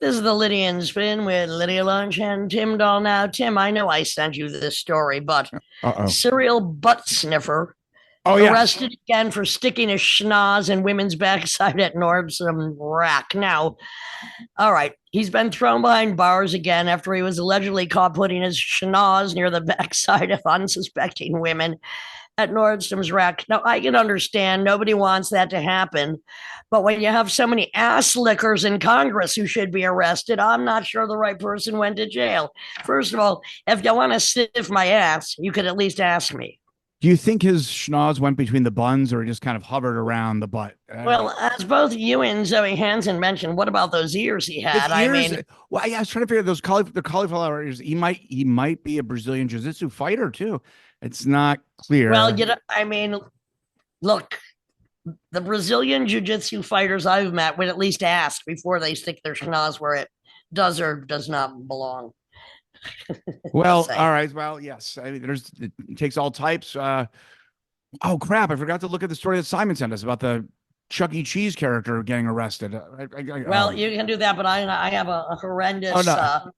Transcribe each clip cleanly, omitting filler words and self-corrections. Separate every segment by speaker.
Speaker 1: This is the Lydian Spin with Lydia Lunch and Tim Dahl. Now, Tim, I know I sent you this story, but
Speaker 2: Uh-oh.
Speaker 1: serial butt sniffer
Speaker 2: Oh, yes.
Speaker 1: arrested again for sticking a schnoz in women's backside at Nordstrom Rack. Now, all right, he's been thrown behind bars again after he was allegedly caught putting his schnoz near the backside of unsuspecting women at Nordstrom's Rack. Now, I can understand nobody wants that to happen, but when you have so many ass lickers in Congress who should be arrested, I'm not sure the right person went to jail. First of all, if you want to sniff my ass, you could at least ask me.
Speaker 2: Do you think his schnoz went between the buns or he just kind of hovered around the butt?
Speaker 1: Well, as both you and Zoe Hansen mentioned, what about those ears he
Speaker 2: His
Speaker 1: had? I
Speaker 2: ears.
Speaker 1: mean,
Speaker 2: Well, yeah, I was trying to figure those the cauliflower ears. He might be a Brazilian jiu-jitsu fighter too. It's not
Speaker 1: well,
Speaker 2: clear.
Speaker 1: look, the Brazilian jiu-jitsu fighters I've met would at least ask before they stick their schnoz where it does or does not belong. Just
Speaker 2: Well, all
Speaker 1: saying.
Speaker 2: right. Well, yes. I mean, it takes all types. Oh crap! I forgot to look at the story that Simon sent us about the Chuck E. Cheese character getting arrested.
Speaker 1: Well, you can do that, but I have a
Speaker 2: Oh
Speaker 1: horrendous
Speaker 2: no.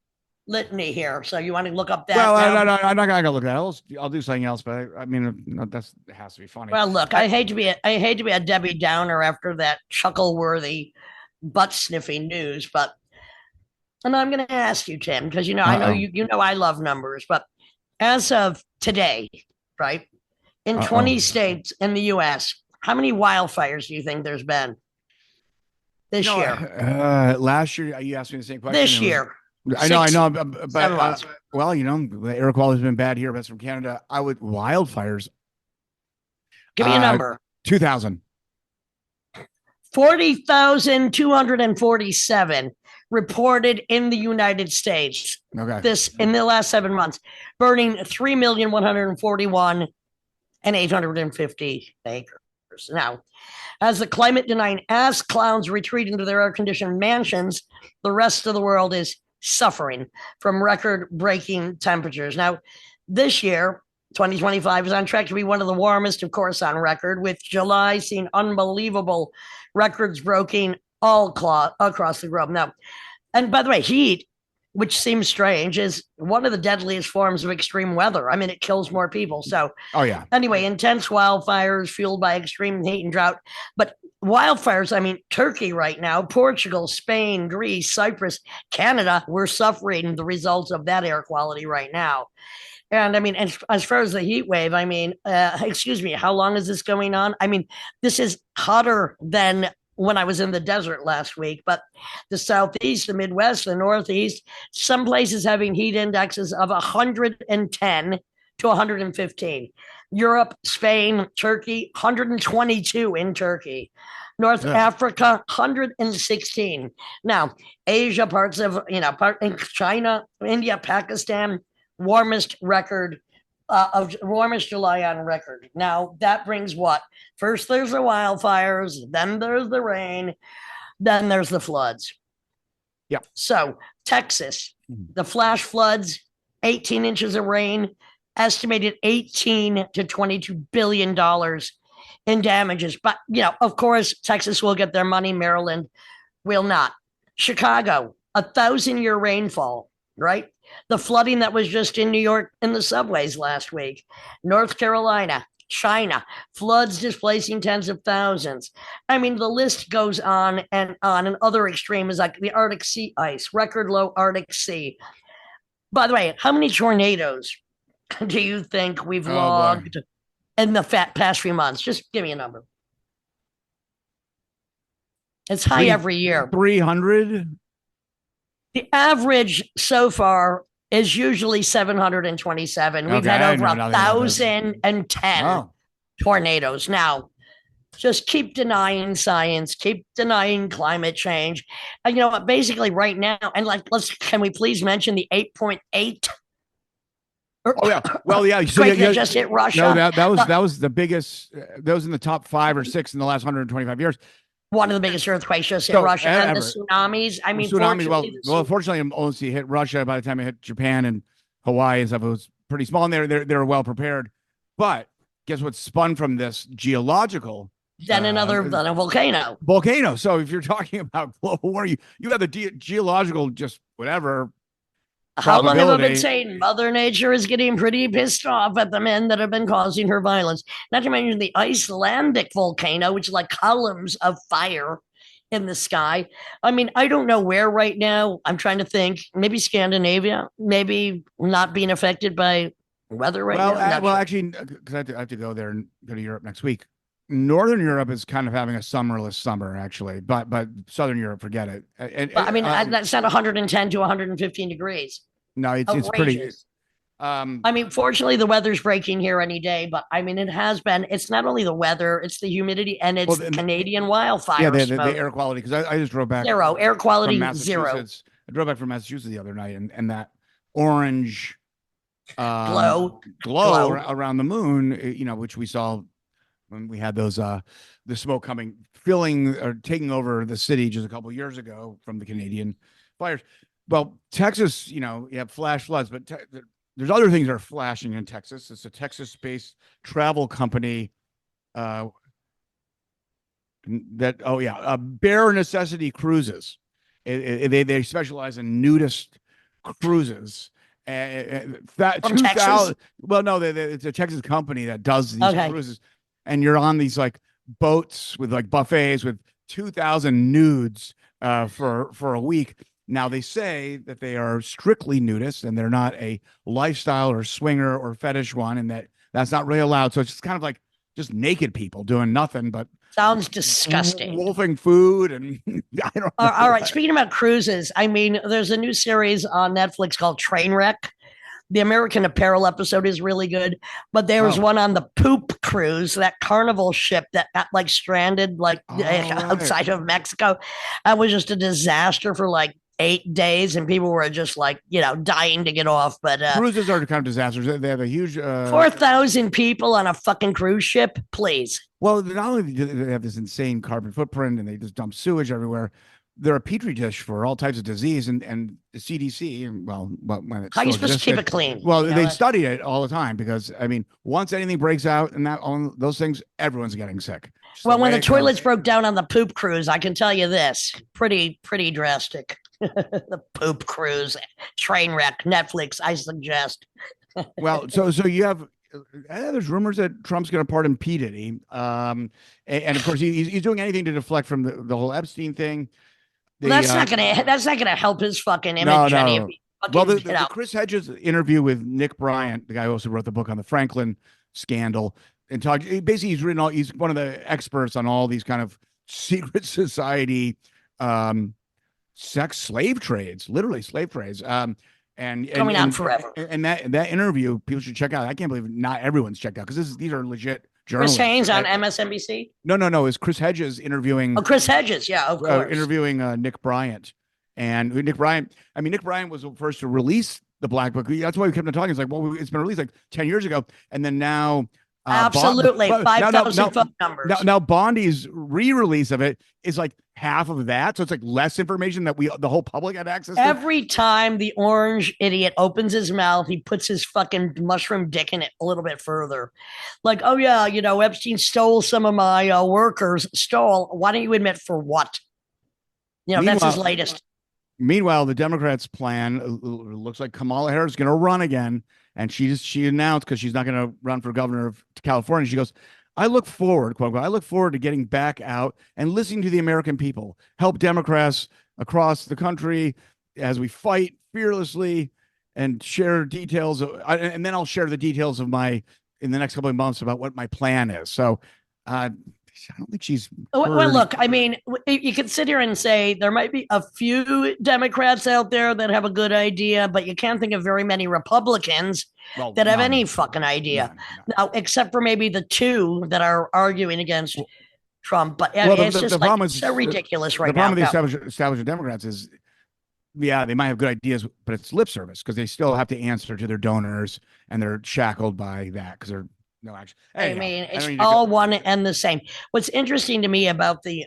Speaker 1: litany here. So you want to look up
Speaker 2: Well,
Speaker 1: that now?
Speaker 2: I'm not gonna look at it. I'll do something else. But I mean, no, that's it has to be funny.
Speaker 1: Well, look,
Speaker 2: I,
Speaker 1: I hate to be a Debbie Downer after that chuckle worthy butt sniffing news, but and I'm going to ask you, Tim, because I know
Speaker 2: uh
Speaker 1: you know I love numbers, but as of today, right, in
Speaker 2: oh.
Speaker 1: 20 states in the U.S., how many wildfires do you think there's been this year?
Speaker 2: Last year you asked me the same question.
Speaker 1: This
Speaker 2: It was
Speaker 1: year,
Speaker 2: I
Speaker 1: six,
Speaker 2: know, but
Speaker 1: 7 months.
Speaker 2: well, the air quality's been bad here. But it's from Canada. I would wildfires.
Speaker 1: Give me a
Speaker 2: Uh,
Speaker 1: number.
Speaker 2: 2000.
Speaker 1: 40,247 reported in the United States.
Speaker 2: Okay.
Speaker 1: This in the last 7 months, burning 3,141 and 850 acres. Now, as the climate denying ass clowns retreat into their air conditioned mansions, the rest of the world is suffering from record breaking temperatures. Now, this year, 2025 is on track to be one of the warmest, of course, on record, with July seeing unbelievable records broken all across the globe. Now, and by the way, heat, which seems strange, is one of the deadliest forms of extreme weather. I mean, it kills more people. So,
Speaker 2: Oh yeah.
Speaker 1: anyway, intense wildfires fueled by extreme heat and drought. But wildfires, I mean, Turkey right now, Portugal, Spain, Greece, Cyprus, Canada, we're suffering the results of that air quality right now. And I mean, as far as the heat wave, I mean, excuse me, how long is this going on? I mean, this is hotter than when I was in the desert last week, but the Southeast, the Midwest, the Northeast, some places having heat indexes of 110 to 115. Europe, Spain, Turkey, 122 in Turkey. North
Speaker 2: Yeah.
Speaker 1: Africa, 116. Now, Asia, parts of, part in China, India, Pakistan, warmest record of warmest July on record. Now that brings what? First there's the wildfires, then there's the rain, then there's the floods.
Speaker 2: Yeah.
Speaker 1: So Texas,
Speaker 2: Mhm.
Speaker 1: the flash floods, 18 inches of rain, estimated 18 to 22 billion dollars in damages. But of course, Texas will get their money. Maryland will not. Chicago, 1,000-year rainfall, right? The flooding that was just in New York in the subways last week. North Carolina, China, floods displacing tens of thousands. I mean, the list goes on and on. And other extremes like the Arctic sea ice, record low Arctic sea. By the way, how many tornadoes do you think we've
Speaker 2: Oh boy.
Speaker 1: logged in the past few months? Just give me a number. It's high
Speaker 2: Three
Speaker 1: every year.
Speaker 2: 300.
Speaker 1: The average so far is usually 727. We've
Speaker 2: Okay,
Speaker 1: had
Speaker 2: I
Speaker 1: over
Speaker 2: know
Speaker 1: a
Speaker 2: nothing about this.
Speaker 1: thousand and ten
Speaker 2: Oh.
Speaker 1: tornadoes. Now, just keep denying science, keep denying climate change. And you know what? Basically, right now, and can we please mention the 8.8
Speaker 2: Oh yeah. Well, yeah. So
Speaker 1: quake that just hit
Speaker 2: no,
Speaker 1: Russia?
Speaker 2: that was the biggest. That was in the top 5 or 6 in the last 125 years.
Speaker 1: One of the biggest earthquakes just hit
Speaker 2: So
Speaker 1: Russia, and the
Speaker 2: ever
Speaker 1: tsunamis. I mean,
Speaker 2: tsunamis. Well,
Speaker 1: fortunately,
Speaker 2: fortunately, it hit Russia. By the time it hit Japan and Hawaii and stuff, it was pretty small, and they were well prepared. But guess what spun from this geological
Speaker 1: Than than a volcano.
Speaker 2: Volcano. So if you're talking about global warming, you have the geological, just whatever.
Speaker 1: How long have I been saying Mother Nature is getting pretty pissed off at the men that have been causing her violence? Not to mention the Icelandic volcano, which is like columns of fire in the sky. I mean, I don't know where right now. I'm trying to think. Maybe Scandinavia, maybe not being affected by weather right now.
Speaker 2: Well, actually, because I have to go there and go to Europe next week. Northern Europe is kind of having a summerless summer, actually, but Southern Europe, forget it.
Speaker 1: I mean, that's not 110 to 115 degrees.
Speaker 2: No, it's pretty.
Speaker 1: I mean, fortunately, the weather's breaking here any day, but I mean, it has been. It's not only the weather; it's the humidity and it's the Canadian wildfire.
Speaker 2: Yeah, the air quality. Because I just drove back
Speaker 1: zero air quality zero.
Speaker 2: I drove back from Massachusetts the other night, and that orange
Speaker 1: glow
Speaker 2: around the moon, you know, which we saw when we had those the smoke filling or taking over the city just a couple of years ago from the Canadian fires. Well, Texas, you know, you have flash floods, but there's other things that are flashing in Texas. It's a Texas-based travel company Bare Necessity Cruises. They specialize in nudist cruises. That
Speaker 1: from Texas?
Speaker 2: Well, no, it's a Texas company that does these cruises, and you're on these like boats with like buffets with 2,000 nudes for a week. Now they say that they are strictly nudists and they're not a lifestyle or swinger or fetish one, and that's not really allowed. So it's just kind of like just naked people doing nothing but
Speaker 1: sounds disgusting.
Speaker 2: Wolfing food and I don't know.
Speaker 1: All right. Speaking about cruises, I mean, there's a new series on Netflix called Trainwreck. The American Apparel episode is really good, but there was one on the Poop Cruise, that Carnival ship that got like stranded outside of Mexico. That was just a disaster for like 8 days, and people were just like, you know, dying to get off. But
Speaker 2: cruises are kind of disasters. They have a huge
Speaker 1: 4,000 people on a fucking cruise ship. Please.
Speaker 2: Well, not only do they have this insane carbon footprint and they just dump sewage everywhere, they're a petri dish for all types of disease, and the CDC, and when it's
Speaker 1: how are you supposed to keep it clean?
Speaker 2: Well, they study it all the time because I mean, once anything breaks out and those things, everyone's getting sick.
Speaker 1: Well, when the toilets broke down on the Poop Cruise, I can tell you this: pretty drastic. The Poop Cruise, Trainwreck, Netflix. I suggest.
Speaker 2: Well, so you have. There's rumors that Trump's going to pardon P. Diddy, and of course he's doing anything to deflect from the whole Epstein thing.
Speaker 1: That's not gonna help his fucking image.
Speaker 2: No. Well, the Chris Hedges interview with Nick Bryant, the guy who also wrote the book on the Franklin scandal, and basically he's one of the experts on all these kind of secret society, sex slave trades, literally slave trades. And
Speaker 1: coming out forever.
Speaker 2: And that interview, people should check out. I can't believe not everyone's checked out because these are legit journalists.
Speaker 1: Chris Haynes on MSNBC.
Speaker 2: No. It's Chris Hedges interviewing.
Speaker 1: Oh, Chris Hedges, yeah, of course.
Speaker 2: Interviewing Nick Bryant, and Nick Bryant. I mean, Nick Bryant was the first to release the Black Book. That's why we kept on talking. It's like, well, it's been released like 10 years ago, and then now.
Speaker 1: Absolutely, 5,000 phone numbers.
Speaker 2: Now, Bondi's re-release of it is like half of that, so it's like less information that the whole public had access to.
Speaker 1: Every time the orange idiot opens his mouth, he puts his fucking mushroom dick in it a little bit further. Like, oh yeah, you know, Epstein stole some of my workers. Stole. Why don't you admit for what? You know, that's his latest.
Speaker 2: Meanwhile, the Democrats' plan looks like Kamala Harris is going to run again. And she announced, because she's not going to run for governor of California, she goes, I look forward, quote unquote, I look forward to getting back out and listening to the American people, help Democrats across the country as we fight fearlessly and share details. And then I'll share the details of in the next couple of months about what my plan is. So I don't think she's.
Speaker 1: Well, look, I mean, you could sit here and say there might be a few Democrats out there that have a good idea, but you can't think of very many Republicans that have any fucking idea. Now, except for maybe the two that are arguing against Trump. But it's just like so ridiculous right now.
Speaker 2: The problem with the established Democrats is, yeah, they might have good ideas, but it's lip service because they still have to answer to their donors, and they're shackled by that because they're. No, actually,
Speaker 1: I mean, it's all one and the same. What's interesting to me about the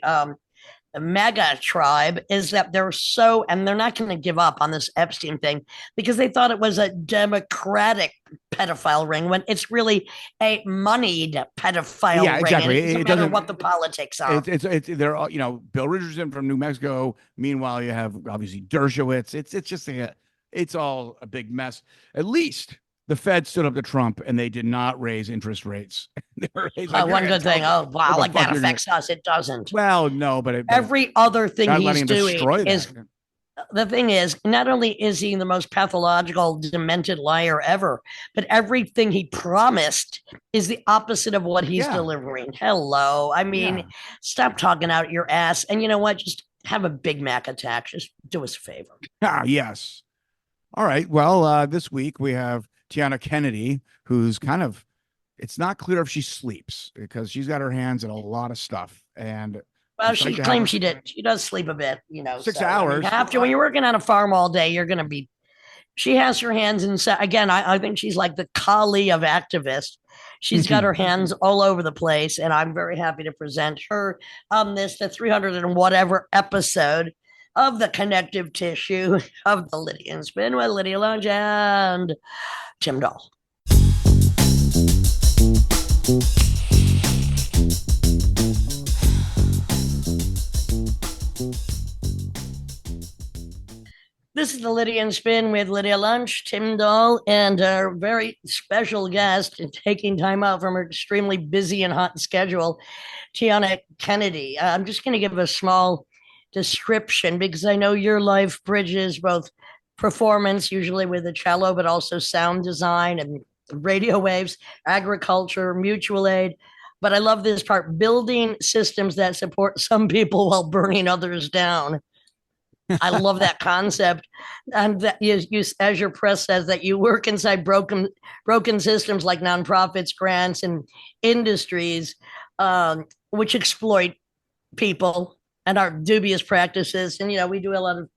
Speaker 1: MAGA tribe is that and they're not going to give up on this Epstein thing because they thought it was a democratic pedophile ring when it's really a moneyed pedophile
Speaker 2: Yeah,
Speaker 1: ring. And
Speaker 2: exactly.
Speaker 1: it doesn't
Speaker 2: It
Speaker 1: matter
Speaker 2: doesn't.
Speaker 1: what the politics are.
Speaker 2: It's they're all, Bill Richardson from New Mexico. Meanwhile, you have obviously Dershowitz. It's just it's all a big mess. At least the Fed stood up to Trump and they did not raise interest rates. He's like,
Speaker 1: One good thing. Oh,
Speaker 2: what
Speaker 1: wow,
Speaker 2: the
Speaker 1: like
Speaker 2: fuck
Speaker 1: that
Speaker 2: you're gonna.
Speaker 1: affects us. It doesn't.
Speaker 2: Well, no, but
Speaker 1: Every other thing
Speaker 2: not
Speaker 1: he's
Speaker 2: letting him
Speaker 1: doing
Speaker 2: destroy
Speaker 1: is
Speaker 2: that.
Speaker 1: the thing is, not only is he the most pathological, demented liar ever, but everything he promised is the opposite of what he's
Speaker 2: Yeah,
Speaker 1: delivering. Hello. I mean,
Speaker 2: yeah.
Speaker 1: stop talking out your ass. And you know what? Just have a Big Mac attack. Just do us a favor.
Speaker 2: Ah, yes. All right. Well, this week we have Tianna Kennedy, who's kind of, it's not clear if she sleeps because she's got her hands in a lot of stuff. And
Speaker 1: Well,
Speaker 2: it's
Speaker 1: she
Speaker 2: like to have
Speaker 1: claims
Speaker 2: her
Speaker 1: she did. She does sleep a bit, you know.
Speaker 2: 6 hours.
Speaker 1: After when you're working on a farm all day, you're going to be. She has her hands in. Again, I think she's like the Kali of activists. She's got her hands all over the place, and I'm very happy to present her on the 300 and whatever episode of the connective tissue of the Lydian Spin with Lydia Lunch and Tim Dahl. This is the Lydian Spin with Lydia Lunch, Tim Dahl, and our very special guest taking time out from her extremely busy and hot schedule, Tianna Kennedy. I'm just going to give a small description because I know your life bridges both performance, usually with a cello, but also sound design and radio waves, agriculture, mutual aid. But I love this part, building systems that support some people while burning others down. I love that concept, and that you, as your press says, that you work inside broken systems like nonprofits, grants, and industries, which exploit people and our dubious practices. And we do a lot of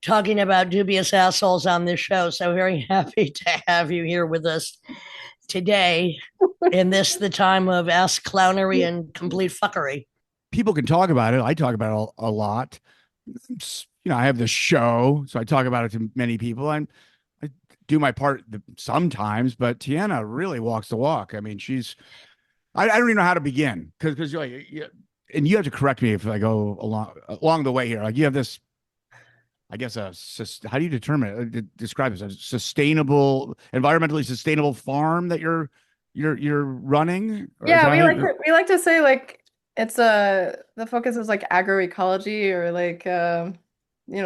Speaker 1: talking about dubious assholes on this show. So very happy to have you here with us today in the time of ass clownery and complete fuckery.
Speaker 2: People can talk about it. I talk about it a lot. I have this show, so I talk about it to many people. I do my part sometimes, but Tianna really walks the walk. I mean, I don't even know how to begin because and you have to correct me if I go along the way here. Like you have this, I guess, how do you determine it? Describe this as a environmentally sustainable farm that you're running?
Speaker 3: Yeah, we like to say like it's the focus is like agroecology or like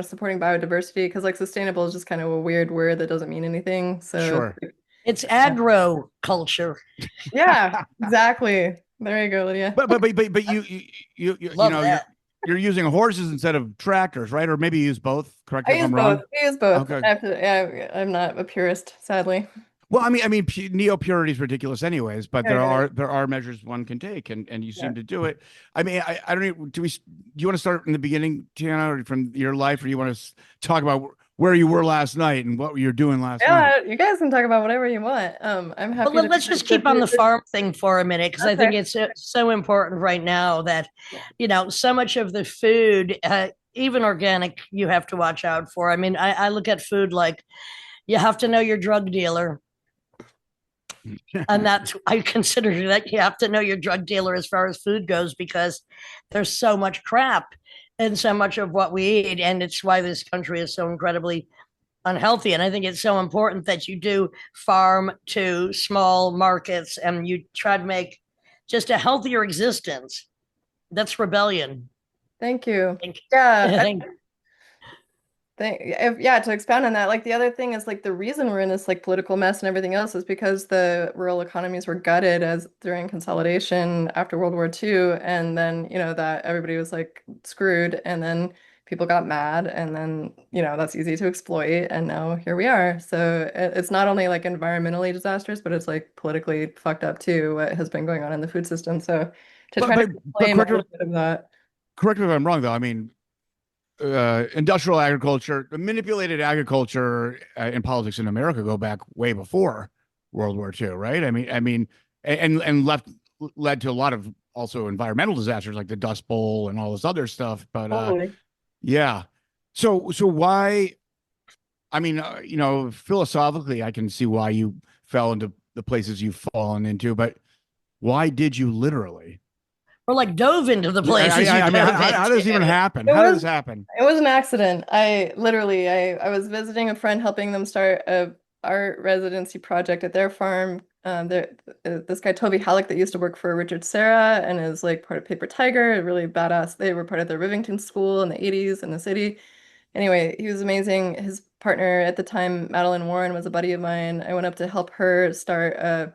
Speaker 3: supporting biodiversity because like sustainable is just kind of a weird word that doesn't mean anything. So
Speaker 2: sure.
Speaker 1: It's agro culture.
Speaker 3: Yeah, exactly. There you go, Lydia.
Speaker 2: But you're using horses instead of tractors, right? Or maybe you use both. Correct me if I'm wrong.
Speaker 3: I use both.
Speaker 2: Okay.
Speaker 3: I'm not a purist, sadly.
Speaker 2: Well, I mean, neo-purity is ridiculous, anyways. But there are measures one can take, and you seem to do it. I mean, I don't know. Do you want to start in the beginning, Tianna, or from your life, or you want to talk about where you were last night and what you were doing last night?
Speaker 3: Yeah, you guys can talk about whatever you want. I'm happy.
Speaker 1: But let's just keep on the farm thing for a minute because I think it's so important right now that so much of the food, even organic, you have to watch out for. I mean, I look at food like you have to know your drug dealer. And I consider that you have to know your drug dealer as far as food goes because there's so much crap in so much of what we eat. And it's why this country is so incredibly unhealthy. And I think it's so important that you do farm to small markets and you try to make just a healthier existence. That's rebellion.
Speaker 3: Thank you.
Speaker 1: Yeah.
Speaker 3: To expound on that, like the other thing is like the reason we're in this like political mess and everything else is because the rural economies were gutted during consolidation after World War II, and then that everybody was like screwed, and then people got mad, and then that's easy to exploit, and now here we are. So it's not only like environmentally disastrous, but it's like politically fucked up too. What has been going on in the food system? So to try to explain a little bit of that.
Speaker 2: Correct me if I'm wrong, though. I mean, industrial agriculture, manipulated agriculture in politics in America go back way before World War II, right? I mean, and led to a lot of also environmental disasters like the Dust Bowl and all this other stuff. But
Speaker 3: Totally.
Speaker 2: yeah. So why? I mean, philosophically, I can see why you fell into the places you've fallen into, but why did you literally?
Speaker 1: Or like dove into the places
Speaker 2: I
Speaker 1: you
Speaker 2: mean,
Speaker 1: dove
Speaker 2: how does this even
Speaker 1: into.
Speaker 2: happen?
Speaker 3: It
Speaker 2: How does
Speaker 3: was
Speaker 2: this happen?
Speaker 3: it was an accident. I was visiting a friend, helping them start a art residency project at their farm. This guy Toby Halleck that used to work for Richard Serra and is like part of Paper Tiger, a really badass. They were part of the Rivington School in the 80s in the city. Anyway, he was amazing. His partner at the time, Madeline Warren, was a buddy of mine. I went up to help her start a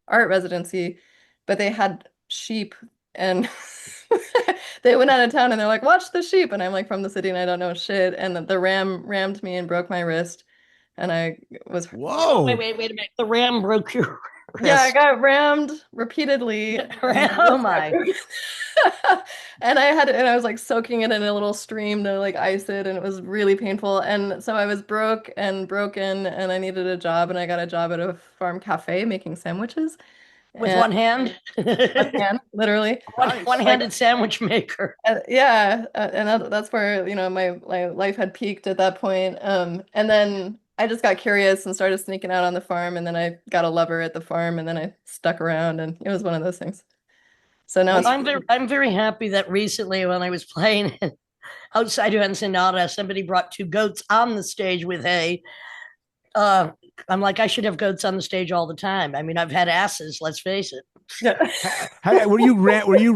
Speaker 3: art residency, but they had sheep and they went out of town and they're like, watch the sheep. And I'm like from the city and I don't know shit. And the ram rammed me and broke my wrist. And I was,
Speaker 1: Oh,
Speaker 2: Whoa.
Speaker 1: wait a minute. The ram broke your
Speaker 3: yeah, I
Speaker 1: wrist.
Speaker 3: got rammed repeatedly.
Speaker 1: Oh my.
Speaker 3: And I was like soaking it in a little stream to like ice it, and it was really painful. And so I was broke and broken, and I needed a job, and I got a job at a farm cafe making sandwiches.
Speaker 1: With
Speaker 3: And
Speaker 1: one hand.
Speaker 3: one hand, literally.
Speaker 2: Nice.
Speaker 1: One-handed sandwich maker.
Speaker 3: Yeah, and that's where, my life had peaked at that point. And then I just got curious and started sneaking out on the farm, and then I got a lover at the farm, and then I stuck around, and it was one of those things. So now
Speaker 1: Well,
Speaker 3: it's
Speaker 1: I'm very happy that recently when I was playing outside of Ensenada, somebody brought two goats on the stage with hay. Uh, I'm like, I should have goats on the stage all the time. I mean, I've had asses, let's face it.
Speaker 3: yeah.
Speaker 2: Were you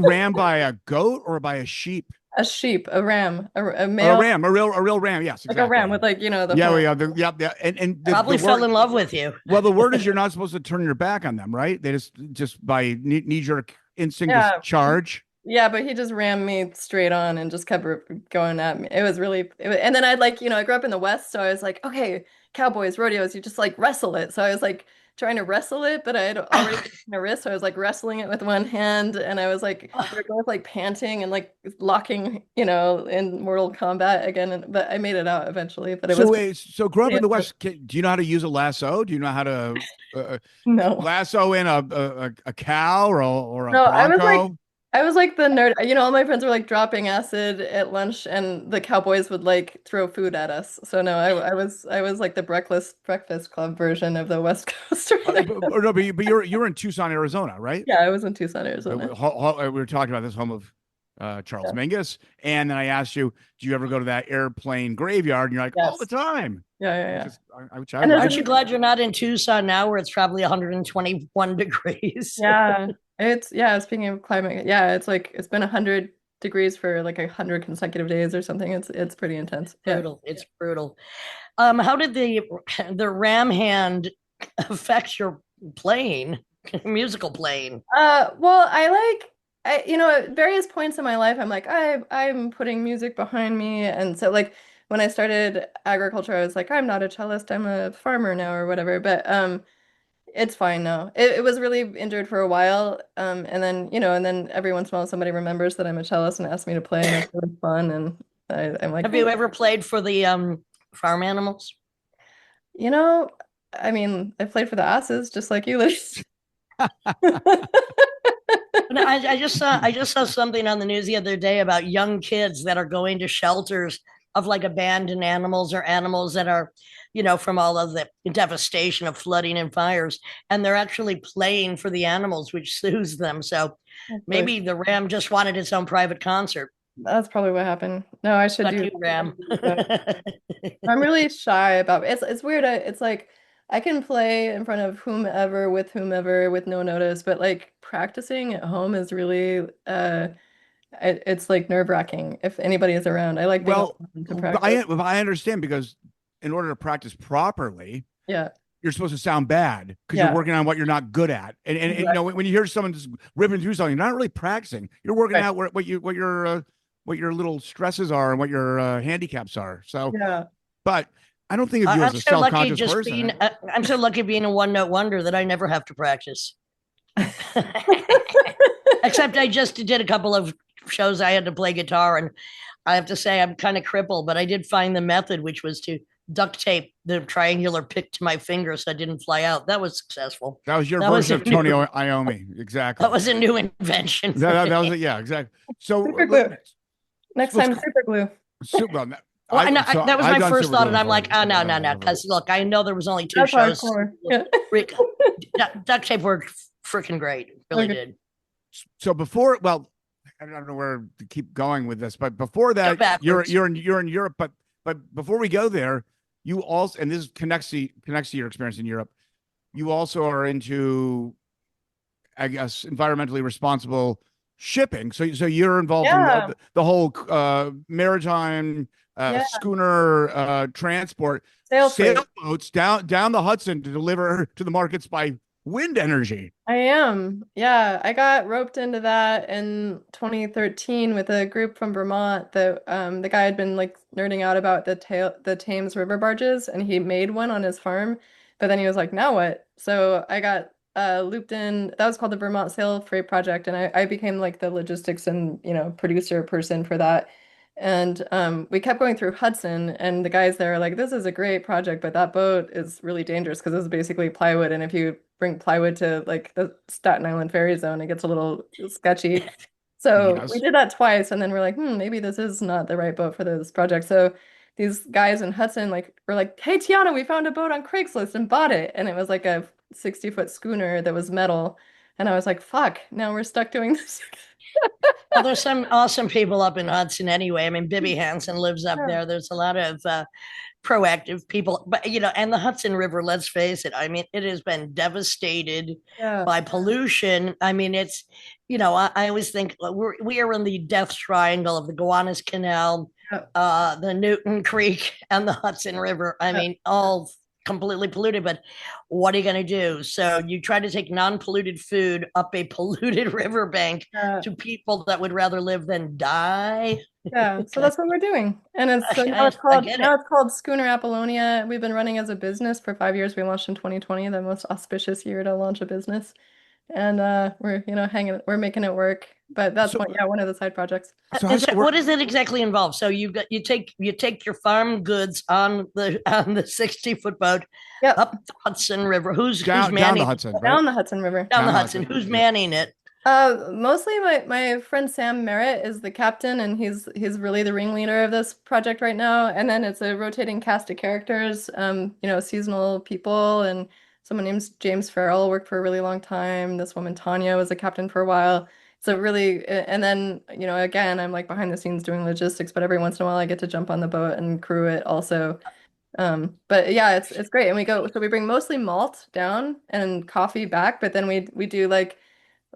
Speaker 2: rammed by a goat or by a sheep?
Speaker 3: A sheep, a ram, a
Speaker 2: Or a
Speaker 3: male,
Speaker 2: ram, a real ram. Yes,
Speaker 3: like a ram
Speaker 2: exactly.
Speaker 3: with like, the
Speaker 2: Yeah,
Speaker 3: horn.
Speaker 2: yeah. And
Speaker 1: Probably
Speaker 2: the
Speaker 1: fell
Speaker 2: word,
Speaker 1: in love with you.
Speaker 2: well, the word is you're not supposed to turn your back on them, right? They just by knee-jerk instinct
Speaker 3: Yeah.
Speaker 2: just charge.
Speaker 3: Yeah, but he just rammed me straight on and just kept going at me. It was really, and then I'd like, I grew up in the West, so I was like, okay, cowboys, rodeos, you just like wrestle it. So I was like trying to wrestle it, but I had already broken my wrist, so I was like wrestling it with one hand, and I was like, we were both like panting and like locking, in Mortal Kombat again. But I made it out eventually. But it
Speaker 2: So
Speaker 3: was
Speaker 2: wait, so growing up in the West, do you know how to use a lasso? Do you know how to
Speaker 3: no,
Speaker 2: lasso in a cow or a
Speaker 3: no.
Speaker 2: bronco?
Speaker 3: I was like the nerd. All my friends were like dropping acid at lunch, and the cowboys would like throw food at us. So no, I was like the breakfast club version of the West Coast.
Speaker 2: Or no, but you're in Tucson, Arizona, right?
Speaker 3: Yeah, I was in Tucson, Arizona.
Speaker 2: We were talking about this, home of Charles
Speaker 3: Yeah.
Speaker 2: Mingus, and then I asked you, do you ever go to that airplane graveyard? And you're like, all
Speaker 3: Yes.
Speaker 2: the time.
Speaker 3: Yeah.
Speaker 2: Which
Speaker 3: And there's
Speaker 1: Aren't you glad you're not in Tucson now where it's probably 121 degrees?
Speaker 3: yeah, speaking of climate, it's like it's been 100 degrees for like 100 consecutive days or something. It's pretty intense. Yeah.
Speaker 1: Brutal. It's brutal. How did the ram hand affect your playing, musical playing?
Speaker 3: Well, at various points in my life, I'm like, I'm putting music behind me. And so like when I started agriculture, I was like, I'm not a cellist, I'm a farmer now or whatever. But it's fine now. It was really injured for a while. And then every once in a while somebody remembers that I'm a cellist and asks me to play, and it's really fun. And I'm like,
Speaker 1: Have you ever played for the farm animals?
Speaker 3: I mean, I played for the asses just like you, Liz.
Speaker 1: No, I just saw something on the news the other day about young kids that are going to shelters of like abandoned animals or animals that are, from all of the devastation of flooding and fires, and they're actually playing for the animals, which soothes them. So maybe the ram just wanted its own private concert.
Speaker 3: That's probably what happened. No, I should
Speaker 1: Fuck
Speaker 3: do
Speaker 1: you, ram.
Speaker 3: I'm really shy about it. It's weird. It's like I can play in front of whomever with no notice, but like practicing at home is really it's like nerve-wracking if anybody is around. I like being
Speaker 2: Well,
Speaker 3: alone to practice.
Speaker 2: I understand, because in order to practice properly,
Speaker 3: Yeah.
Speaker 2: you're supposed to sound bad because
Speaker 3: Yeah.
Speaker 2: you're working on what you're not good at. And
Speaker 3: Exactly.
Speaker 2: when you hear someone just ripping through something, you're not really practicing. You're working
Speaker 3: Right.
Speaker 2: out what your little stresses are and what your handicaps are. So,
Speaker 3: Yeah.
Speaker 2: but I don't think of you as
Speaker 1: I'm
Speaker 2: a
Speaker 1: so lucky
Speaker 2: self-conscious
Speaker 1: just
Speaker 2: person.
Speaker 1: being I'm so lucky being a one-note wonder that I never have to practice. Except I just did a couple of shows I had to play guitar, and I have to say I'm kind of crippled, but I did find the method, which was to duct tape the triangular pick to my finger so I didn't fly out. That was successful.
Speaker 2: That was your
Speaker 1: That was
Speaker 2: version
Speaker 1: a
Speaker 2: of Tony
Speaker 1: new,
Speaker 2: Iommi. Exactly.
Speaker 1: that was a new invention for
Speaker 2: That was
Speaker 1: me.
Speaker 2: it. Yeah, exactly. So
Speaker 3: Super glue. Next
Speaker 2: let's
Speaker 3: time, super glue.
Speaker 2: super.
Speaker 1: Well, I know that was
Speaker 2: I've
Speaker 1: my
Speaker 2: done
Speaker 1: first
Speaker 2: super
Speaker 1: thought,
Speaker 2: glue
Speaker 1: and I'm
Speaker 2: before.
Speaker 1: like, oh,
Speaker 2: I've
Speaker 1: no,
Speaker 2: done
Speaker 1: no,
Speaker 2: that
Speaker 1: no.
Speaker 2: before.
Speaker 1: Because look, I know there was only two
Speaker 3: That's
Speaker 1: shows.
Speaker 3: hardcore. Yeah.
Speaker 1: Duct tape worked freaking great. Really
Speaker 3: Okay.
Speaker 1: did.
Speaker 2: So before, well, I don't know where to keep going with this, but before
Speaker 1: Go
Speaker 2: that, you're
Speaker 1: backwards.
Speaker 2: you're in Europe, but before we go there, you also, and this connects to your experience in Europe. You also are into, I guess, environmentally responsible shipping. So you're involved in
Speaker 3: Yeah.
Speaker 2: the whole maritime
Speaker 3: Yeah.
Speaker 2: schooner transport,
Speaker 3: Sail freight.
Speaker 2: sailboats down the Hudson to deliver to the markets by wind energy.
Speaker 3: I am. Yeah, I got roped into that in 2013 with a group from Vermont that the guy had been like nerding out about the Thames River barges and he made one on his farm, but then he was like, now what? So I got looped in. That was called the Vermont Sail Freight Project, and I became like the logistics and producer person for that. And we kept going through Hudson, and the guys there are like, "This is a great project, but that boat is really dangerous because it's basically plywood. And if you bring plywood to like the Staten Island ferry zone, it gets a little sketchy." So we
Speaker 2: Yes.
Speaker 3: did that twice, and then we're like, maybe this is not the right boat for this project. So these guys in Hudson like were like, "Hey, Tianna, we found a boat on Craigslist and bought it," and it was like a 60-foot schooner that was metal. And I was like, "Fuck! Now we're stuck doing this."
Speaker 1: Well, there's some awesome people up in Hudson anyway. I mean, Bibby Hansen lives up
Speaker 3: Yeah.
Speaker 1: there. There's a lot of proactive people, but and the Hudson River, let's face it, I mean, it has been devastated
Speaker 3: Yeah.
Speaker 1: by pollution. I mean, it's, I always think we are in the death triangle of the Gowanus Canal,
Speaker 3: Yeah.
Speaker 1: the Newton Creek, and the Hudson River. I
Speaker 3: Yeah.
Speaker 1: mean, all completely polluted, but what are you going to do? So you try to take non-polluted food up a polluted riverbank
Speaker 3: Yeah.
Speaker 1: to people that would rather live than die.
Speaker 3: Yeah, so that's what we're doing. And it's so now
Speaker 1: I,
Speaker 3: it's
Speaker 1: I
Speaker 3: called
Speaker 1: get
Speaker 3: now
Speaker 1: it.
Speaker 3: it's called Schooner Apollonia. We've been running as a business for 5 years. We launched in 2020, the most auspicious year to launch a business. And we're, we're making it work. But that's
Speaker 2: So
Speaker 3: one of the side projects.
Speaker 2: so how does that work?
Speaker 1: What does it exactly involve? So you take your farm goods on the 60-foot boat
Speaker 3: Yep.
Speaker 1: up the Hudson River. Who's
Speaker 2: Down the
Speaker 1: manning
Speaker 2: Hudson, right?
Speaker 3: Down the Hudson River.
Speaker 1: down
Speaker 2: Down
Speaker 1: the
Speaker 2: the
Speaker 1: Hudson?
Speaker 2: Hudson.
Speaker 1: Who's
Speaker 2: Yeah.
Speaker 1: manning it?
Speaker 3: Mostly my friend Sam Merritt is the captain, and he's really the ringleader of this project right now. And then it's a rotating cast of characters, seasonal people, and someone named James Farrell worked for a really long time. This woman Tanya was a captain for a while. So really, and then again, I'm like behind the scenes doing logistics, but every once in a while I get to jump on the boat and crew it also. But yeah, it's great, and we bring mostly malt down and coffee back, but then we do like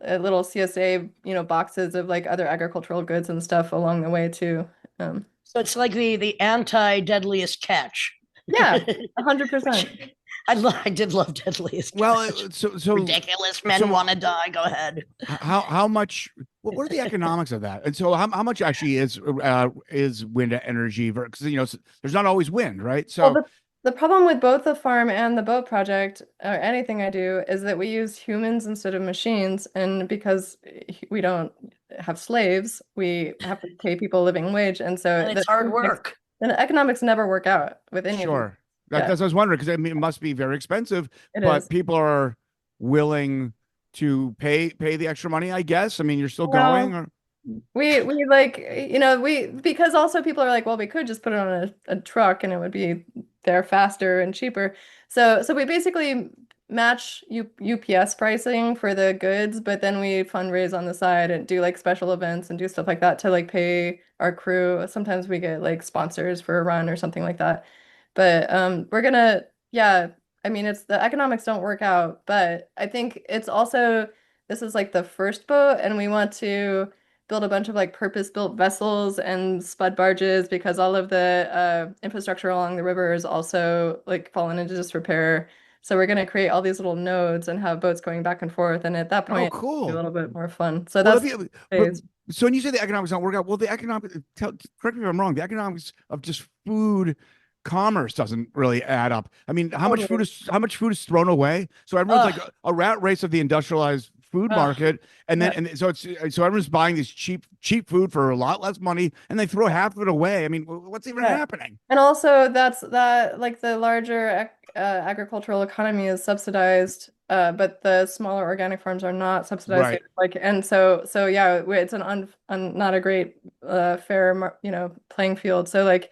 Speaker 3: little CSA, boxes of like other agricultural goods and stuff along the way too. Um,
Speaker 1: So it's like the anti-deadliest catch.
Speaker 3: yeah,
Speaker 1: Which
Speaker 3: 100%.
Speaker 1: I did love deadliest
Speaker 2: Well,
Speaker 1: catch.
Speaker 2: so
Speaker 1: Ridiculous. Men
Speaker 2: so-
Speaker 1: want to die. Go ahead.
Speaker 2: how much? What are the economics of that? And so how much actually is wind energy? Because there's not always wind, right? So
Speaker 3: Well, the problem with both the farm and the boat project, or anything I do, is that we use humans instead of machines. And because we don't have slaves, we have to pay people a living wage. And so
Speaker 1: And it's hard work.
Speaker 3: the economics never work out with any of them.
Speaker 2: sure,
Speaker 3: Yeah.
Speaker 2: that's what I was wondering, because I mean it must be very expensive,
Speaker 3: It
Speaker 2: but
Speaker 3: is.
Speaker 2: people are willing to pay the extra money, I guess. I mean, you're still
Speaker 3: Well,
Speaker 2: going, or
Speaker 3: we like, because also people are like, well, we could just put it on a truck and it would be there faster and cheaper. So we basically match UPS pricing for the goods, but then we fundraise on the side and do like special events and do stuff like that to like pay our crew. Sometimes we get like sponsors for a run or something like that. But yeah, I mean, it's the economics don't work out, but I think it's also this is like the first boat, and we want to build a bunch of like purpose-built vessels and spud barges because all of the infrastructure along the river is also like fallen into disrepair. So we're going to create all these little nodes and have boats going back and forth, and at that
Speaker 2: oh,
Speaker 3: point, it'll be
Speaker 2: cool.
Speaker 3: a little bit more fun. So
Speaker 2: Well,
Speaker 3: that's
Speaker 2: but,
Speaker 3: phase.
Speaker 2: so when you say the economics don't work out, well, correct me if I'm wrong, the economics of just food commerce doesn't really add up. I mean, how much food is thrown away? So everyone's like a rat race of the industrialized food
Speaker 3: Ugh.
Speaker 2: market, and then and so everyone's buying this cheap food for a lot less money, and they throw half of it away. I mean, what's even
Speaker 3: Yeah.
Speaker 2: happening?
Speaker 3: And also that like the larger agricultural economy is subsidized, but the smaller organic farms are not subsidized.
Speaker 2: Right.
Speaker 3: Like, and so yeah, it's an not a great fair playing field. So like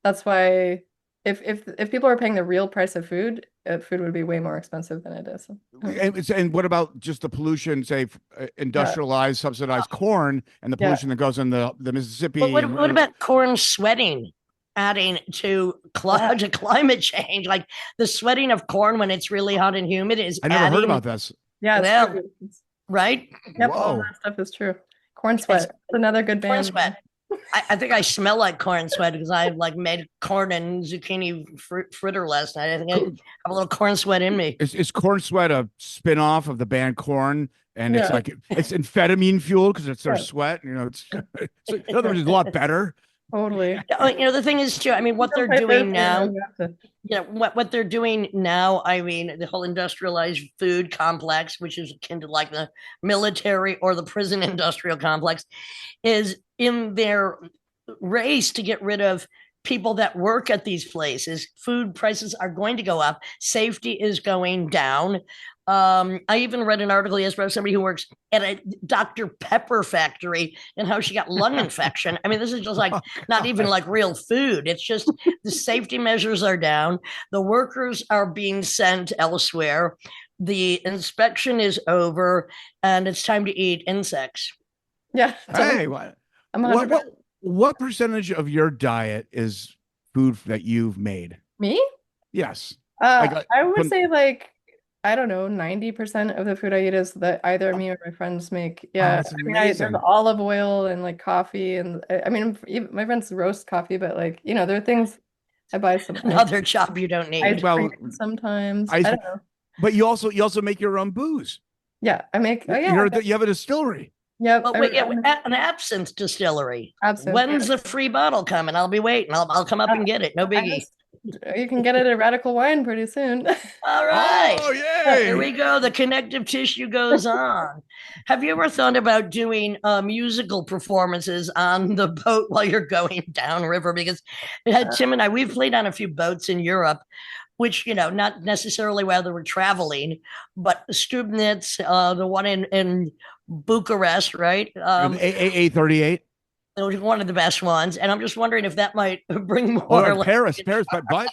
Speaker 3: that's why if people are paying the real price of food, food would be way more expensive than it is.
Speaker 2: And what about just the pollution, say,
Speaker 3: Yeah,
Speaker 2: industrialized, subsidized corn, and the
Speaker 3: yeah.
Speaker 2: pollution that goes in the
Speaker 1: But
Speaker 2: Mississippi?
Speaker 1: what about corn sweating? Adding to,
Speaker 3: Yeah.
Speaker 1: to climate change, like the sweating of corn when it's really hot and humid is
Speaker 2: I never heard
Speaker 1: adding.
Speaker 2: about this.
Speaker 3: Yeah, it's
Speaker 1: Well,
Speaker 3: true.
Speaker 1: right?
Speaker 3: Yep, all
Speaker 2: Whoa.
Speaker 3: that stuff is true. Corn
Speaker 1: It's
Speaker 3: Sweat. It's another good
Speaker 1: corn
Speaker 3: band.
Speaker 1: sweat. I think I smell like corn sweat because I like made corn and zucchini fritter last night. I think I have a little corn sweat in me.
Speaker 2: Is Corn Sweat a spin-off of the band Corn? And it's
Speaker 3: Yeah.
Speaker 2: like it's amphetamine fueled because it's their
Speaker 3: Yeah.
Speaker 2: sweat. It's in other words, it's a lot better.
Speaker 3: Totally.
Speaker 1: The thing is too, I mean, what they're doing now, what they're doing now, I mean, the whole industrialized food complex, which is akin to like the military or the prison industrial complex, is in their race to get rid of people that work at these places. Food prices are going to go up, safety is going down. I even read an article yesterday of somebody who works at a Dr. Pepper factory and how she got lung infection. I mean, this is just like not even like real food. It's just the safety measures are down. The workers are being sent elsewhere. The inspection is over, and it's time to eat insects.
Speaker 3: Yeah.
Speaker 2: Hey,
Speaker 3: I'm 100%.
Speaker 2: what percentage of your diet is food that you've made?
Speaker 3: Me?
Speaker 2: Yes.
Speaker 3: I would say like I don't know, 90% of the food I eat is that either me or my friends make. Yeah.
Speaker 2: That's
Speaker 3: I mean, there's
Speaker 2: amazing.
Speaker 3: olive oil and like coffee and I mean, even my friends roast coffee, but like, there are things I buy some
Speaker 1: Another job you don't
Speaker 3: ice
Speaker 1: need.
Speaker 2: Well,
Speaker 3: cream sometimes.
Speaker 2: I
Speaker 3: I don't know.
Speaker 2: but you also make your own booze.
Speaker 3: Yeah, I make. Oh yeah.
Speaker 2: You have a distillery.
Speaker 3: Yep.
Speaker 1: Well, wait, yeah, an absinthe distillery.
Speaker 3: Absinthe.
Speaker 1: When's the free bottle coming? I'll be waiting. I'll come up and get it. No biggie.
Speaker 3: You can get it at Radical Wine pretty soon.
Speaker 1: All right.
Speaker 2: Oh,
Speaker 1: There we
Speaker 2: yay.
Speaker 1: go. The connective tissue goes on. Have you ever thought about doing musical performances on the boat while you're going downriver? Because Tim and I, we've played on a few boats in Europe, which, not necessarily while they were traveling, but Stubnitz, the one in Bucharest, right?
Speaker 2: A38.
Speaker 1: It was one of the best ones. And I'm just wondering if that might bring more.
Speaker 2: Or Paris, but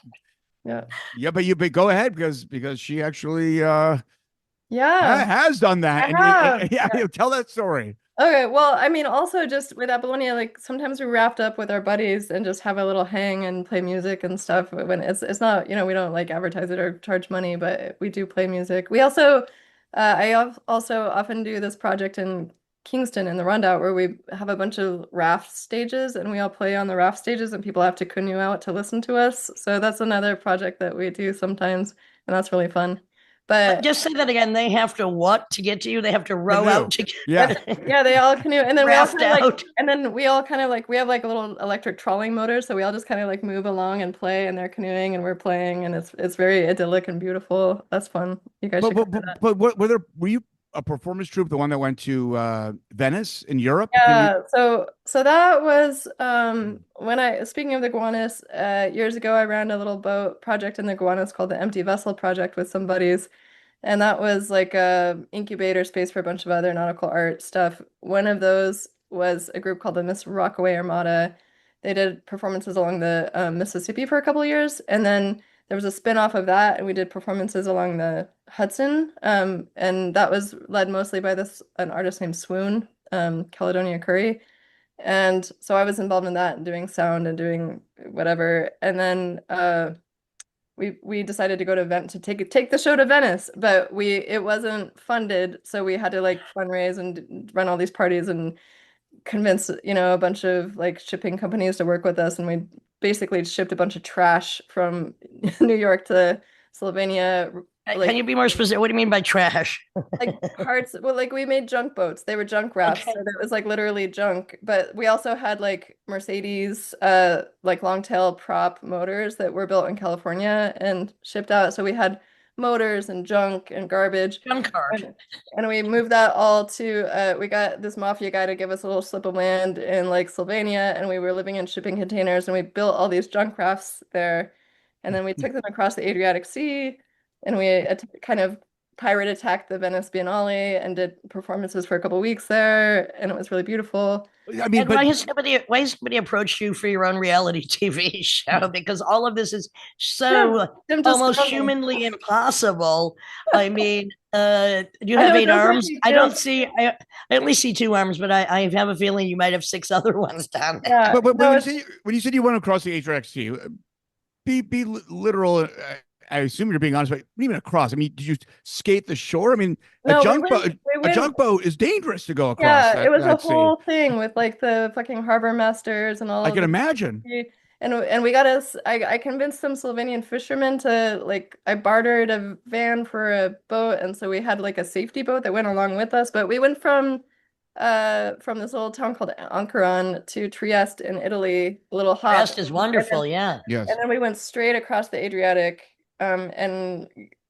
Speaker 3: Yeah.
Speaker 2: but go ahead because she actually
Speaker 3: Yeah.
Speaker 2: has done that.
Speaker 3: I have.
Speaker 2: Yeah, tell that story.
Speaker 3: Okay, well, I mean, also just with Apollonia, like sometimes we wrapped up with our buddies and just have a little hang and play music and stuff. When it's not, we don't like advertise it or charge money, but we do play music. We also, also often do this project in Kingston in the Rondout where we have a bunch of raft stages and we all play on the raft stages and people have to canoe out to listen to us. So that's another project that we do sometimes, and that's really fun. But
Speaker 1: just say that again. They have to what to get to you? They have to row
Speaker 2: Canoe.
Speaker 1: out to get.
Speaker 3: Yeah, they all canoe, and then
Speaker 1: Raft
Speaker 3: we all kind of
Speaker 1: out.
Speaker 3: and then we all kind of like we have like a little electric trawling motor, so we all just kind of like move along and play, and they're canoeing and we're playing, and it's very idyllic and beautiful. That's fun. You guys should come to that.
Speaker 2: But were you a performance troupe, the one that went to Venice in Europe?
Speaker 3: Yeah, so that was when speaking of the Gowanus, years ago I ran a little boat project in the Gowanus called the Empty Vessel Project with some buddies. And that was like a incubator space for a bunch of other nautical art stuff. One of those was a group called the Miss Rockaway Armada. They did performances along the Mississippi for a couple of years, and then there was a spin-off of that, and we did performances along the Hudson. And that was led mostly by an artist named Swoon, Caledonia Curry. And so I was involved in that and doing sound and doing whatever. And then we decided to go to take the show to Venice, but it wasn't funded, so we had to like fundraise and run all these parties and convince a bunch of like shipping companies to work with us, and we basically shipped a bunch of trash from New York to Slovenia.
Speaker 1: Can you be more specific? What do you mean by trash?
Speaker 3: Like parts, well, like we made junk boats. They were junk rafts,
Speaker 1: Okay.
Speaker 3: so it was like literally junk. But we also had like Mercedes, like long tail prop motors that were built in California and shipped out. So we had motors and junk and garbage.
Speaker 1: Junk cart.
Speaker 3: And we moved that all to we got this mafia guy to give us a little slip of land in like Sylvania, and we were living in shipping containers, and we built all these junk crafts there, and then we took them across the Adriatic Sea, and we kind of pirate attacked the Venice Biennale and did performances for a couple weeks there, and it was really beautiful.
Speaker 2: I mean,
Speaker 1: And
Speaker 2: but
Speaker 1: why has somebody approached you for your own reality TV show? Because all of this is so
Speaker 3: Jim just
Speaker 1: almost
Speaker 3: told me.
Speaker 1: humanly impossible. I mean, do you
Speaker 3: I
Speaker 1: have
Speaker 3: know,
Speaker 1: 8
Speaker 3: just like
Speaker 1: arms?
Speaker 3: you
Speaker 1: I
Speaker 3: do.
Speaker 1: don't see. I only see 2 arms, but I have a feeling you might have 6 other ones down there.
Speaker 3: Yeah,
Speaker 2: but
Speaker 3: no,
Speaker 2: when you said you went across the Adriatic Sea, be literal. I assume you're being honest, but even across. I mean, did you skate the shore? I mean,
Speaker 3: no,
Speaker 2: a junk boat is dangerous to go across.
Speaker 3: yeah, it was a
Speaker 2: that sea.
Speaker 3: whole thing with like the fucking harbor masters and all
Speaker 2: I
Speaker 3: of
Speaker 2: can
Speaker 3: the
Speaker 2: imagine.
Speaker 3: and we got us I convinced some Slovenian fishermen to like I bartered a van for a boat, and so we had like a safety boat that went along with us, but we went from this little town called Ankaran to Trieste in Italy, a little hop.
Speaker 1: Rest is wonderful. Yeah.
Speaker 2: Yes.
Speaker 3: And then we went straight across the Adriatic, and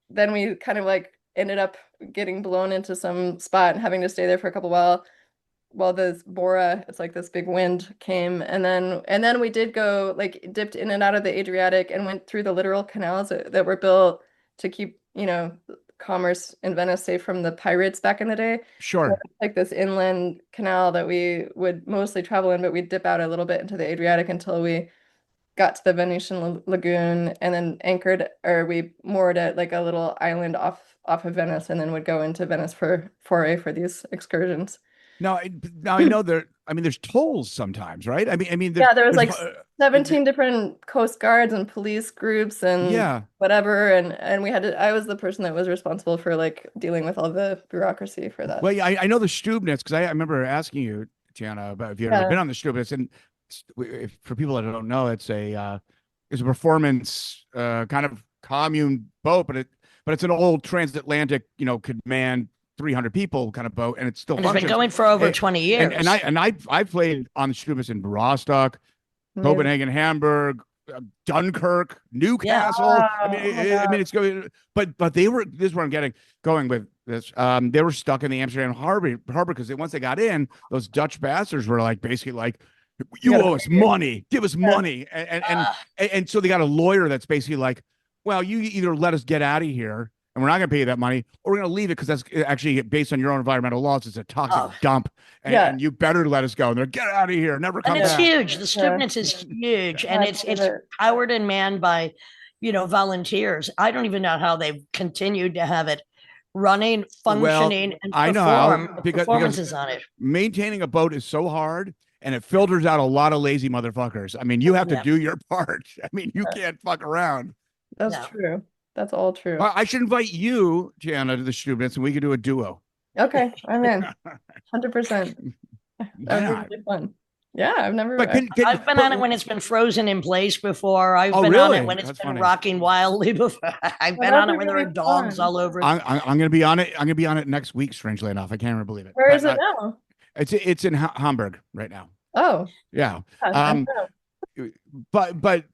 Speaker 3: then we kind of like ended up getting blown into some spot and having to stay there for a couple while this Bora, it's like this big wind came, and then we did go like dipped in and out of the Adriatic and went through the littoral canals that were built to keep, commerce in Venice safe from the pirates back in the day.
Speaker 2: Sure.
Speaker 3: Like this inland canal that we would mostly travel in, but we'd dip out a little bit into the Adriatic until we got to the Venetian lagoon, and then anchored, or we moored at like a little island off of Venice, and then would go into Venice for foray for these excursions.
Speaker 2: Now I know there's tolls sometimes, right? I mean,
Speaker 3: Yeah, there was
Speaker 2: there's,
Speaker 3: like 17 different Coast Guards and police groups and
Speaker 2: yeah.
Speaker 3: whatever, and I was the person that was responsible for like dealing with all the bureaucracy for that.
Speaker 2: Well, yeah, I know the Stubnitz because I remember asking you, Tianna, about if you had ever been on the Stubnitz, and for people that don't know, it's a performance kind of commune boat, but it's an old transatlantic, could man 300 people kind of boat, and it still
Speaker 1: And it's
Speaker 2: functions.
Speaker 1: been going for over 20 years.
Speaker 2: And I played on the Stubnitz in Rostock,
Speaker 3: Amazing.
Speaker 2: Copenhagen, Hamburg, Dunkirk, Newcastle.
Speaker 3: Yeah.
Speaker 2: I mean,
Speaker 3: Oh my
Speaker 2: it's going, but this is where I'm going with this. They were stuck in the Amsterdam harbor because once they got in, those Dutch bastards were like basically like, you owe us money, give us money, and so they got a lawyer that's basically like, well, you either let us get out of here, and we're not going to pay you that money, or we're going to leave it because that's actually based on your own environmental laws. It's a toxic dump, and you better let us go. And they're get out of here, never come
Speaker 1: And it's
Speaker 2: back.
Speaker 1: huge. The Stubnitz is huge, and it's powered and manned by, volunteers. I don't even know how they've continued to have it running, functioning, and
Speaker 2: I know
Speaker 1: perform
Speaker 2: because
Speaker 1: performances on it.
Speaker 2: Maintaining a boat is so hard, and it filters out a lot of lazy motherfuckers. I mean, you have to do your part. I mean, you can't fuck around.
Speaker 3: That's true. That's all true.
Speaker 2: I should invite you, Tianna, to the Stubnitz, and we could do a duo.
Speaker 3: Okay, I'm in. 100%. That would be really fun. Yeah, I've never.
Speaker 1: I've been on it when it's been frozen in place before. I've been
Speaker 2: really?
Speaker 1: on it when it's
Speaker 2: That's
Speaker 1: been
Speaker 2: funny.
Speaker 1: rocking wildly before. I've been on it when there are dogs all over.
Speaker 2: I'm going to be on it. I'm going to be on it next week. Strangely enough, I can't even believe it.
Speaker 3: Where is it now?
Speaker 2: It's in Hamburg right now.
Speaker 3: Oh,
Speaker 2: yeah. But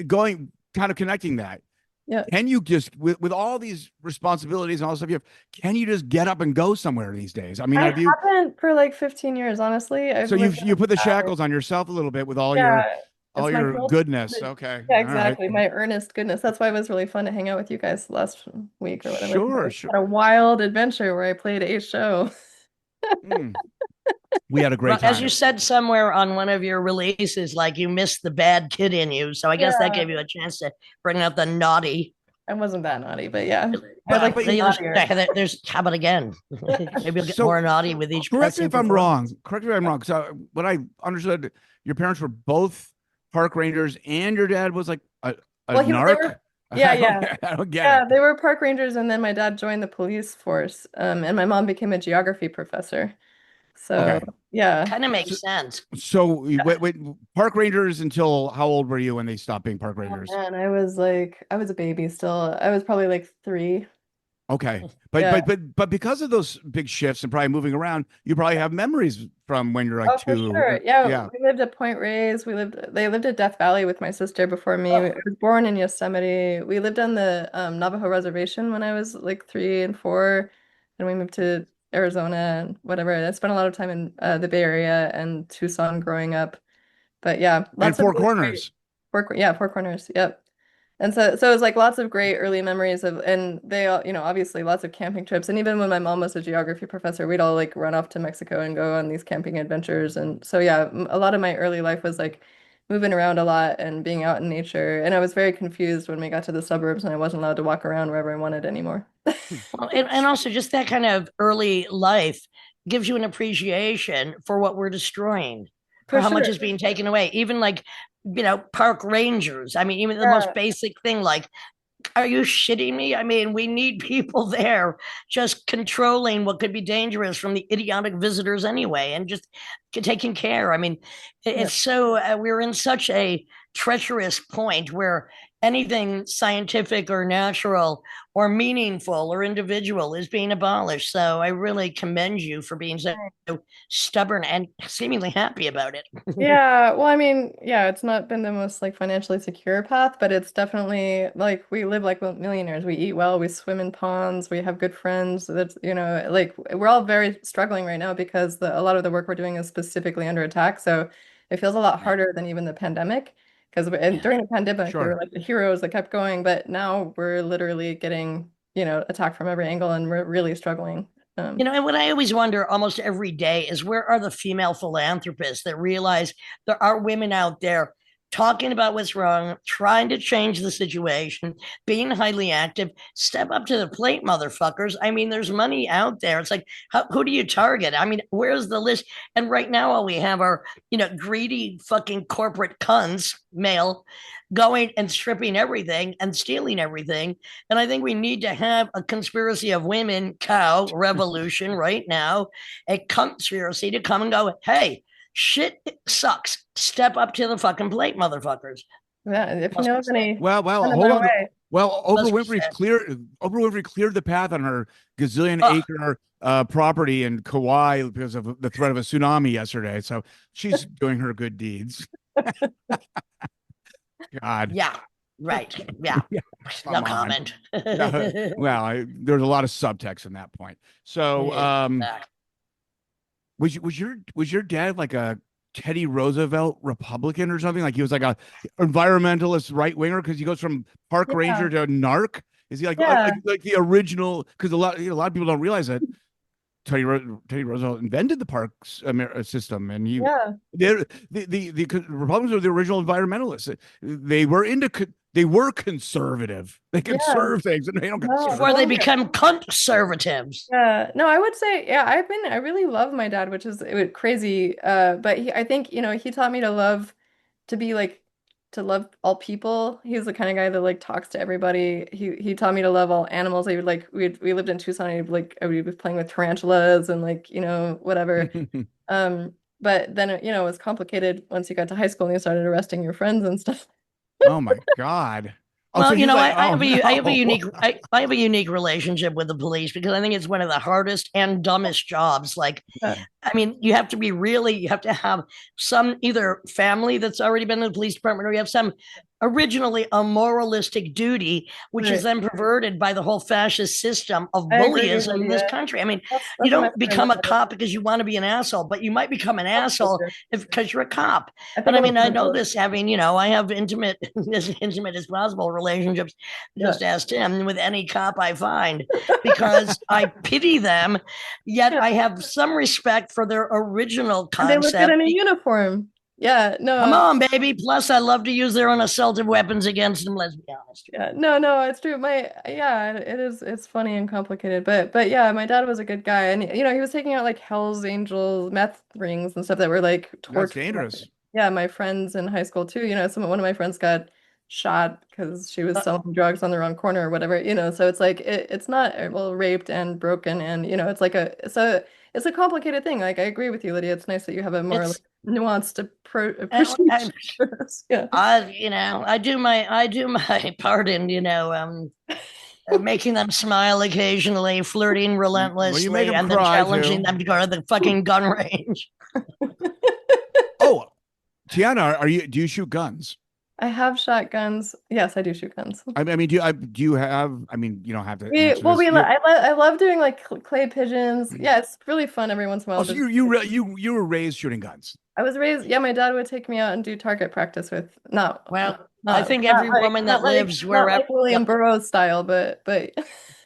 Speaker 2: going kind of connecting that.
Speaker 3: Yeah.
Speaker 2: Can you just with all these responsibilities and all the stuff you have, can you just get up and go somewhere these days? I mean,
Speaker 3: I haven't for like 15 years, honestly.
Speaker 2: So you put the shackles on yourself a little bit with all your goodness. Okay.
Speaker 3: Yeah, exactly. Right. My earnest goodness. That's why it was really fun to hang out with you guys last week or whatever.
Speaker 2: Sure.
Speaker 3: Had a wild adventure where I played a show.
Speaker 2: We had a great time.
Speaker 1: As you said somewhere on one of your releases, like you missed the bad kid in you. So I guess that gave you a chance to bring out the naughty.
Speaker 3: I wasn't that naughty, but yeah.
Speaker 1: There's how about again? Maybe you'll get more naughty with each.
Speaker 2: Correct me if I'm wrong. So what I understood, your parents were both park rangers, and your dad was like a narc.
Speaker 3: Yeah.
Speaker 2: I don't get it.
Speaker 3: They were park rangers, and then my dad joined the police force, and my mom became a geography professor. So yeah,
Speaker 1: kind of makes sense.
Speaker 2: So wait, park rangers until how old were you when they stopped being park rangers?
Speaker 3: And I was a baby still. I was probably like 3.
Speaker 2: Okay.
Speaker 3: Yeah.
Speaker 2: But because of those big shifts and probably moving around, you probably have memories from when you're like
Speaker 3: Oh, for
Speaker 2: two.
Speaker 3: sure. Yeah,
Speaker 2: Yeah.
Speaker 3: we lived at Point Reyes. They lived at Death Valley with my sister before me. I was born in Yosemite. We lived on the Navajo reservation when I was like 3 and 4, and we moved to Arizona and whatever. I spent a lot of time in the Bay Area and Tucson growing up. But yeah,
Speaker 2: And
Speaker 3: lots of
Speaker 2: Four
Speaker 3: really great
Speaker 2: Corners.
Speaker 3: yeah, Four Corners. Yep. And so it was like lots of great early memories of, and they all, obviously lots of camping trips. And even when my mom was a geography professor, we'd all like run off to Mexico and go on these camping adventures. And so yeah, a lot of my early life was like moving around a lot and being out in nature. And I was very confused when we got to the suburbs and I wasn't allowed to walk around wherever I wanted anymore.
Speaker 1: Well, and also just that kind of early life gives you an appreciation for what we're destroying, for
Speaker 3: For
Speaker 1: how much
Speaker 3: sure.
Speaker 1: is being taken away. Even like, park rangers. I mean, even the most
Speaker 3: Yeah.
Speaker 1: basic thing, like, are you shitting me? I mean, we need people there just controlling what could be dangerous from the idiotic visitors anyway, and just taking care. I mean,
Speaker 3: Yeah.
Speaker 1: it's so we're in such a treacherous point where anything scientific or natural or meaningful or individual is being abolished. So I really commend you for being so stubborn and seemingly happy about it.
Speaker 3: Yeah, well, I mean, yeah, it's not been the most like financially secure path, but it's definitely like we live like millionaires. We eat well, we swim in ponds, we have good friends. That's, like we're all very struggling right now because a lot of the work we're doing is specifically under attack. So it feels a lot
Speaker 2: Right.
Speaker 3: harder than even the pandemic because
Speaker 2: Yeah.
Speaker 3: during the pandemic we were
Speaker 2: Sure.
Speaker 3: like the heroes that kept going, but now we're literally getting, attacked from every angle and we're really struggling.
Speaker 1: And what I always wonder almost every day is where are the female philanthropists that realize there are women out there talking about what's wrong, trying to change the situation, being highly active? Step up to the plate, motherfuckers. I mean, there's money out there. It's like, who do you target? I mean, where's the list? And right now, all we have are, greedy fucking corporate cunts, male, going and stripping everything and stealing everything. And I think we need to have a conspiracy of women cow revolution right now, a conspiracy to come and go, hey, shit sucks. Step up to the fucking plate, motherfuckers.
Speaker 3: Yeah, if you
Speaker 1: Must
Speaker 3: know
Speaker 1: be
Speaker 3: of
Speaker 1: said.
Speaker 3: any,
Speaker 2: Well,
Speaker 3: send them
Speaker 2: hold
Speaker 3: my
Speaker 2: on.
Speaker 3: way.
Speaker 2: Well,
Speaker 1: Must be said.
Speaker 2: Oprah Winfrey cleared the path on her gazillion
Speaker 1: Oh,
Speaker 2: acre property in Kauai because of the threat of a tsunami yesterday. So she's doing her good deeds. God.
Speaker 1: yeah. Right. Yeah.
Speaker 2: Yeah,
Speaker 1: No
Speaker 2: come on.
Speaker 1: comment.
Speaker 2: Yeah, well, there's a lot of subtext in that point. So, was your dad like a Teddy Roosevelt Republican or something? Like he was like a environmentalist right winger because he goes from park
Speaker 3: Yeah,
Speaker 2: ranger to narc. Is he
Speaker 3: yeah,
Speaker 2: like the original? Because a lot of people don't realize that Teddy Roosevelt invented the parks system, and
Speaker 3: yeah,
Speaker 2: the Republicans are the original environmentalists. They were conservative. They
Speaker 3: yeah.
Speaker 2: conserve things, and they don't
Speaker 3: No,
Speaker 2: conserve.
Speaker 1: Before they
Speaker 3: totally.
Speaker 1: become conservatives.
Speaker 3: Yeah, no, I would say, yeah, I really love my dad, which is crazy. But I think, he taught me to to be like, to love all people. He's the kind of guy that like talks to everybody. He taught me to love all animals. I would like, we lived in Tucson. I would be playing with tarantulas and like, whatever. Um, but then, it was complicated once you got to high school and you started arresting your friends and stuff.
Speaker 2: Oh my God. Oh, so
Speaker 1: Well,
Speaker 2: he's like,
Speaker 1: I
Speaker 2: oh
Speaker 1: have I have a
Speaker 2: no.
Speaker 1: unique I have a unique relationship with the police because I think it's one of the hardest and dumbest jobs. Like,
Speaker 3: Yeah,
Speaker 1: I mean, you have to have some either family that's already been in the police department, or you have some originally a moralistic duty, which is
Speaker 3: right.
Speaker 1: then perverted by the whole fascist system of
Speaker 3: I agree,
Speaker 1: bullyism in this
Speaker 3: Lydia.
Speaker 1: country. I mean, you
Speaker 3: That's what my
Speaker 1: don't
Speaker 3: friend
Speaker 1: become a
Speaker 3: said.
Speaker 1: cop because you want to be an asshole, but you might become an asshole
Speaker 3: Absolutely.
Speaker 1: because you're a cop.
Speaker 3: I
Speaker 1: And
Speaker 3: think
Speaker 1: I
Speaker 3: a little
Speaker 1: mean, I
Speaker 3: bit of
Speaker 1: know
Speaker 3: both.
Speaker 1: this having, I have intimate, as intimate as possible relationships,
Speaker 3: Yeah.
Speaker 1: just ask him, with any cop I find, because I pity them, yet
Speaker 3: Yeah.
Speaker 1: I have some respect for their original
Speaker 3: And they look good
Speaker 1: concept.
Speaker 3: in a uniform. Yeah,
Speaker 1: Come
Speaker 3: no,
Speaker 1: on, baby. Plus, I love to use their own assaultive weapons against them. Let's be honest.
Speaker 3: yeah, no, it's true. Yeah, it's funny and complicated, but yeah, my dad was a good guy, and he was taking out like Hell's Angels meth rings and stuff that were like
Speaker 2: That's
Speaker 3: torturing.
Speaker 2: dangerous.
Speaker 3: Yeah, my friends in high school too. One of my friends got shot because she was
Speaker 1: Uh-oh.
Speaker 3: selling drugs on the wrong corner or whatever. So it's like it's not well raped and broken, and it's like it's a complicated thing. Like I agree with you, Lydia. It's nice that you have a more like
Speaker 1: It's
Speaker 3: nuanced
Speaker 1: I,
Speaker 3: appreciation for this. Yeah.
Speaker 1: I do my part in making them smile occasionally, flirting
Speaker 2: Well, you make
Speaker 1: relentlessly,
Speaker 2: them
Speaker 1: and then
Speaker 2: cry
Speaker 1: challenging
Speaker 2: too.
Speaker 1: them to go to the fucking gun range.
Speaker 2: Oh, Tiana, do you shoot guns?
Speaker 3: I have shotguns. Yes, I do shoot guns.
Speaker 2: I mean, do you have? I mean, you don't have to
Speaker 3: We
Speaker 2: answer
Speaker 3: well,
Speaker 2: this.
Speaker 3: we lo I love doing like clay pigeons. Yeah, it's really fun every once in a
Speaker 2: Oh,
Speaker 3: while.
Speaker 2: so
Speaker 3: Just
Speaker 2: you were raised shooting guns.
Speaker 3: I was raised. Yeah, my dad would take me out and do target practice with
Speaker 1: Well, I think every woman that lives
Speaker 3: not
Speaker 1: wherever.
Speaker 3: like William
Speaker 1: Yep.
Speaker 3: Burroughs style, but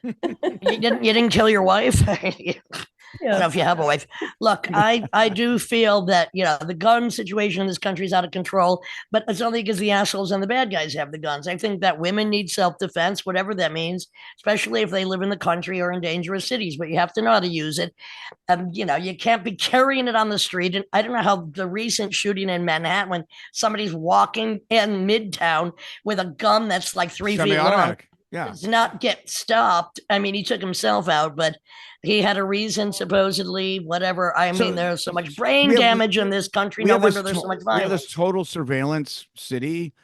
Speaker 1: You didn't kill your wife. I don't know
Speaker 3: yeah.
Speaker 1: if you have a wife. Look, I do feel that the gun situation in this country is out of control, but it's only because the assholes and the bad guys have the guns. I think that women need self-defense, whatever that means, especially if they live in the country or in dangerous cities. But you have to know how to use it. And you can't be carrying it on the street. And I don't know how the recent shooting in Manhattan, when somebody's walking in Midtown with a gun that's like 3 feet long,
Speaker 2: Semi-automatic. Yeah.
Speaker 1: does not get stopped. I mean, he took himself out, but he had a reason, supposedly, whatever. I mean, there's so much brain
Speaker 2: we have
Speaker 1: damage in this country.
Speaker 2: we
Speaker 1: No
Speaker 2: have this
Speaker 1: wonder there's so much
Speaker 2: we have this
Speaker 1: violence.
Speaker 2: total surveillance city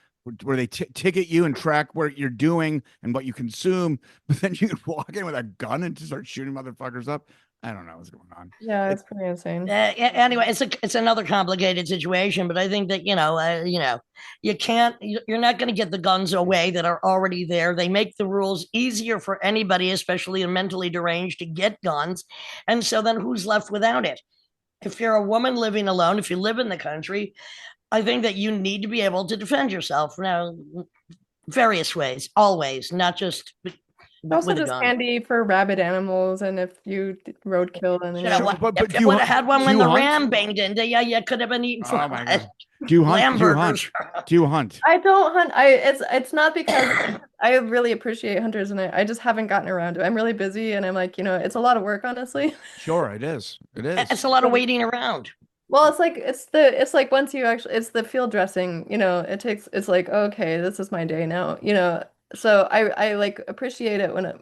Speaker 2: where they ticket you and track what you're doing and what you consume, but then you can walk in with a gun and just start shooting motherfuckers up. I don't know what's going on.
Speaker 3: Yeah, it's pretty insane.
Speaker 1: Anyway, it's another complicated situation, but I think that you can't. You're not going to get the guns away that are already there. They make the rules easier for anybody, especially a mentally deranged, to get guns, and so then who's left without it? If you're a woman living alone, if you live in the country, I think that you need to be able to defend yourself. Now, various ways, always, not just
Speaker 3: Also
Speaker 1: with a
Speaker 3: just
Speaker 1: gun.
Speaker 3: handy for rabid animals and if you roadkill and then
Speaker 1: Should have,
Speaker 2: Sure, but
Speaker 1: if
Speaker 2: do
Speaker 1: you
Speaker 2: you
Speaker 1: would have
Speaker 2: hunt?
Speaker 1: had one
Speaker 2: Do
Speaker 1: when
Speaker 2: you
Speaker 1: the
Speaker 2: hunt?
Speaker 1: ram banged into you, you could have been eating
Speaker 2: Oh my
Speaker 1: flies.
Speaker 2: god. Do you hunt?
Speaker 1: Lamb
Speaker 2: Do you hunt?
Speaker 1: burgers.
Speaker 2: Do you hunt?
Speaker 3: I don't hunt. It's not because I really appreciate hunters and I just haven't gotten around to it. I'm really busy and I'm like, it's a lot of work, honestly.
Speaker 2: Sure, it is. It is.
Speaker 1: It's a lot of waiting around.
Speaker 3: Well, it's like once you actually it's the field dressing, it's like, okay, this is my day now, So I like appreciate it when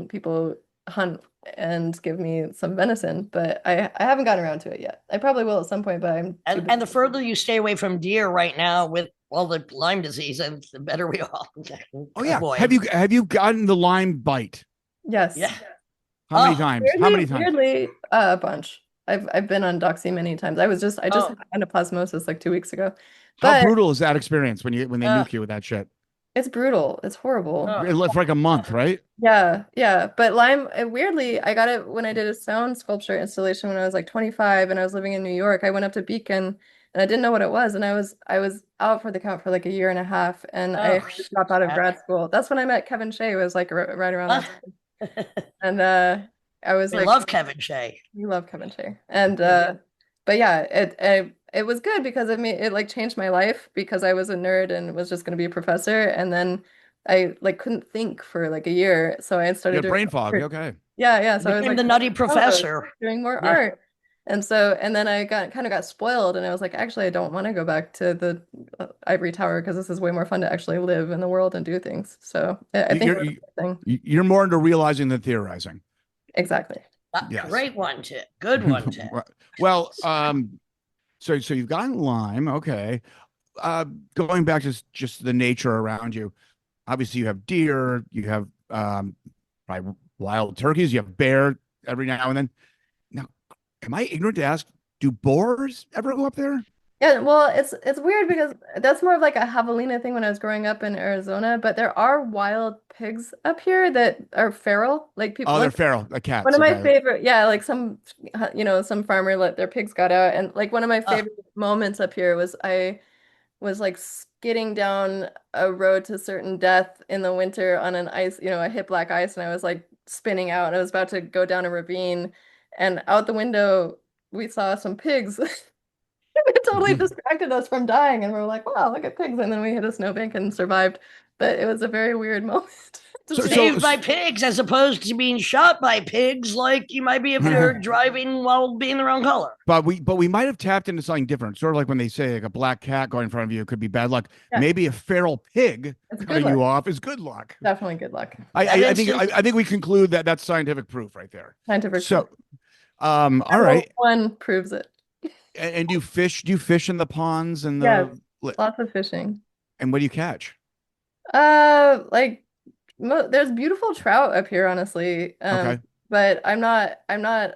Speaker 3: people hunt and give me some venison, but I haven't gotten around to it yet. I probably will at some point, but I'm too
Speaker 1: And the
Speaker 3: busy.
Speaker 1: further you stay away from deer right now with all the Lyme disease, and the better we all
Speaker 2: Oh yeah.
Speaker 1: avoid.
Speaker 2: Have you gotten the Lyme bite?
Speaker 3: Yes.
Speaker 1: Yeah.
Speaker 2: How many
Speaker 1: Oh,
Speaker 2: times? How many times?
Speaker 3: Weirdly, a bunch. I've been on Doxy many times. I just
Speaker 1: Oh.
Speaker 3: had anaplasmosis like 2 weeks ago.
Speaker 2: How
Speaker 3: But
Speaker 2: brutal is that experience when they
Speaker 1: Uh,
Speaker 2: nuke you with that shit?
Speaker 3: it's brutal. It's horrible.
Speaker 1: Oh.
Speaker 2: It lived for like a month, right?
Speaker 3: Yeah, yeah. But Lyme, weirdly, I got it when I did a sound sculpture installation when I was like 25 and I was living in New York. I went up to Beacon and I didn't know what it was. And I was out for the count for like a year and a half and I
Speaker 1: Oh,
Speaker 3: dropped out of grad school. That's when I met Kevin Shea, was like right around that time. And I was
Speaker 1: we
Speaker 3: like,
Speaker 1: love Kevin Shea.
Speaker 3: we love Kevin Shea. And but yeah, it was good because it like changed my life because I was a nerd and was just going to be a professor. And then I like couldn't think for like a year. So I
Speaker 2: You
Speaker 3: started
Speaker 2: had
Speaker 3: doing
Speaker 2: brain fog.
Speaker 3: art.
Speaker 2: Okay.
Speaker 3: Yeah, yeah. So I was
Speaker 1: Became
Speaker 3: like
Speaker 1: the nutty
Speaker 3: photos,
Speaker 1: professor.
Speaker 3: doing more
Speaker 1: Yeah.
Speaker 3: art. And then I kind of got spoiled and I was like, actually, I don't want to go back to the ivory tower because this is way more fun to actually live in the world and do things. So I think
Speaker 2: You're,
Speaker 3: that's the thing.
Speaker 2: you're more into realizing than theorizing.
Speaker 3: Exactly.
Speaker 2: Yes.
Speaker 1: Great one, Tim. Good one, Tim.
Speaker 2: Well, so you've gotten Lyme, okay. Going back to just the nature around you. Obviously, you have deer, you have probably wild turkeys, you have bear every now and then. Now, am I ignorant to ask, do boars ever go up there?
Speaker 3: Yeah, well, it's weird because that's more of like a javelina thing when I was growing up in Arizona, but there are wild pigs up here that are feral. Like people
Speaker 2: Oh, they're
Speaker 3: like
Speaker 2: feral, the cats.
Speaker 3: one of my
Speaker 2: Okay.
Speaker 3: favorite, yeah, like some farmer let their pigs got out and like one of my
Speaker 1: Oh,
Speaker 3: favorite moments up here was I was like skidding down a road to certain death in the winter on an ice, a hit black ice, and I was like spinning out and I was about to go down a ravine and out the window we saw some pigs. It totally distracted us from dying, and we are like, wow, look at pigs. And then we hit a snowbank and survived. But it was a very weird moment to
Speaker 2: So,
Speaker 3: see.
Speaker 1: saved by pigs as opposed to being shot by pigs, like you might be if you're driving while being the wrong color.
Speaker 2: but we might have tapped into something different. Sort of like when they say like a black cat going in front of you could be bad luck.
Speaker 3: Yeah.
Speaker 2: Maybe a feral pig
Speaker 3: It's good
Speaker 2: cutting you
Speaker 3: luck.
Speaker 2: off is good luck.
Speaker 3: Definitely good luck.
Speaker 2: I think we conclude that that's scientific proof right there.
Speaker 3: Scientific
Speaker 2: So,
Speaker 3: proof.
Speaker 2: all right.
Speaker 3: One proves it.
Speaker 2: And do you fish in the ponds and
Speaker 3: Yes,
Speaker 2: the
Speaker 3: lots of fishing.
Speaker 2: and what do you catch?
Speaker 3: Like There's beautiful trout up here, honestly.
Speaker 2: Okay.
Speaker 3: But I'm not,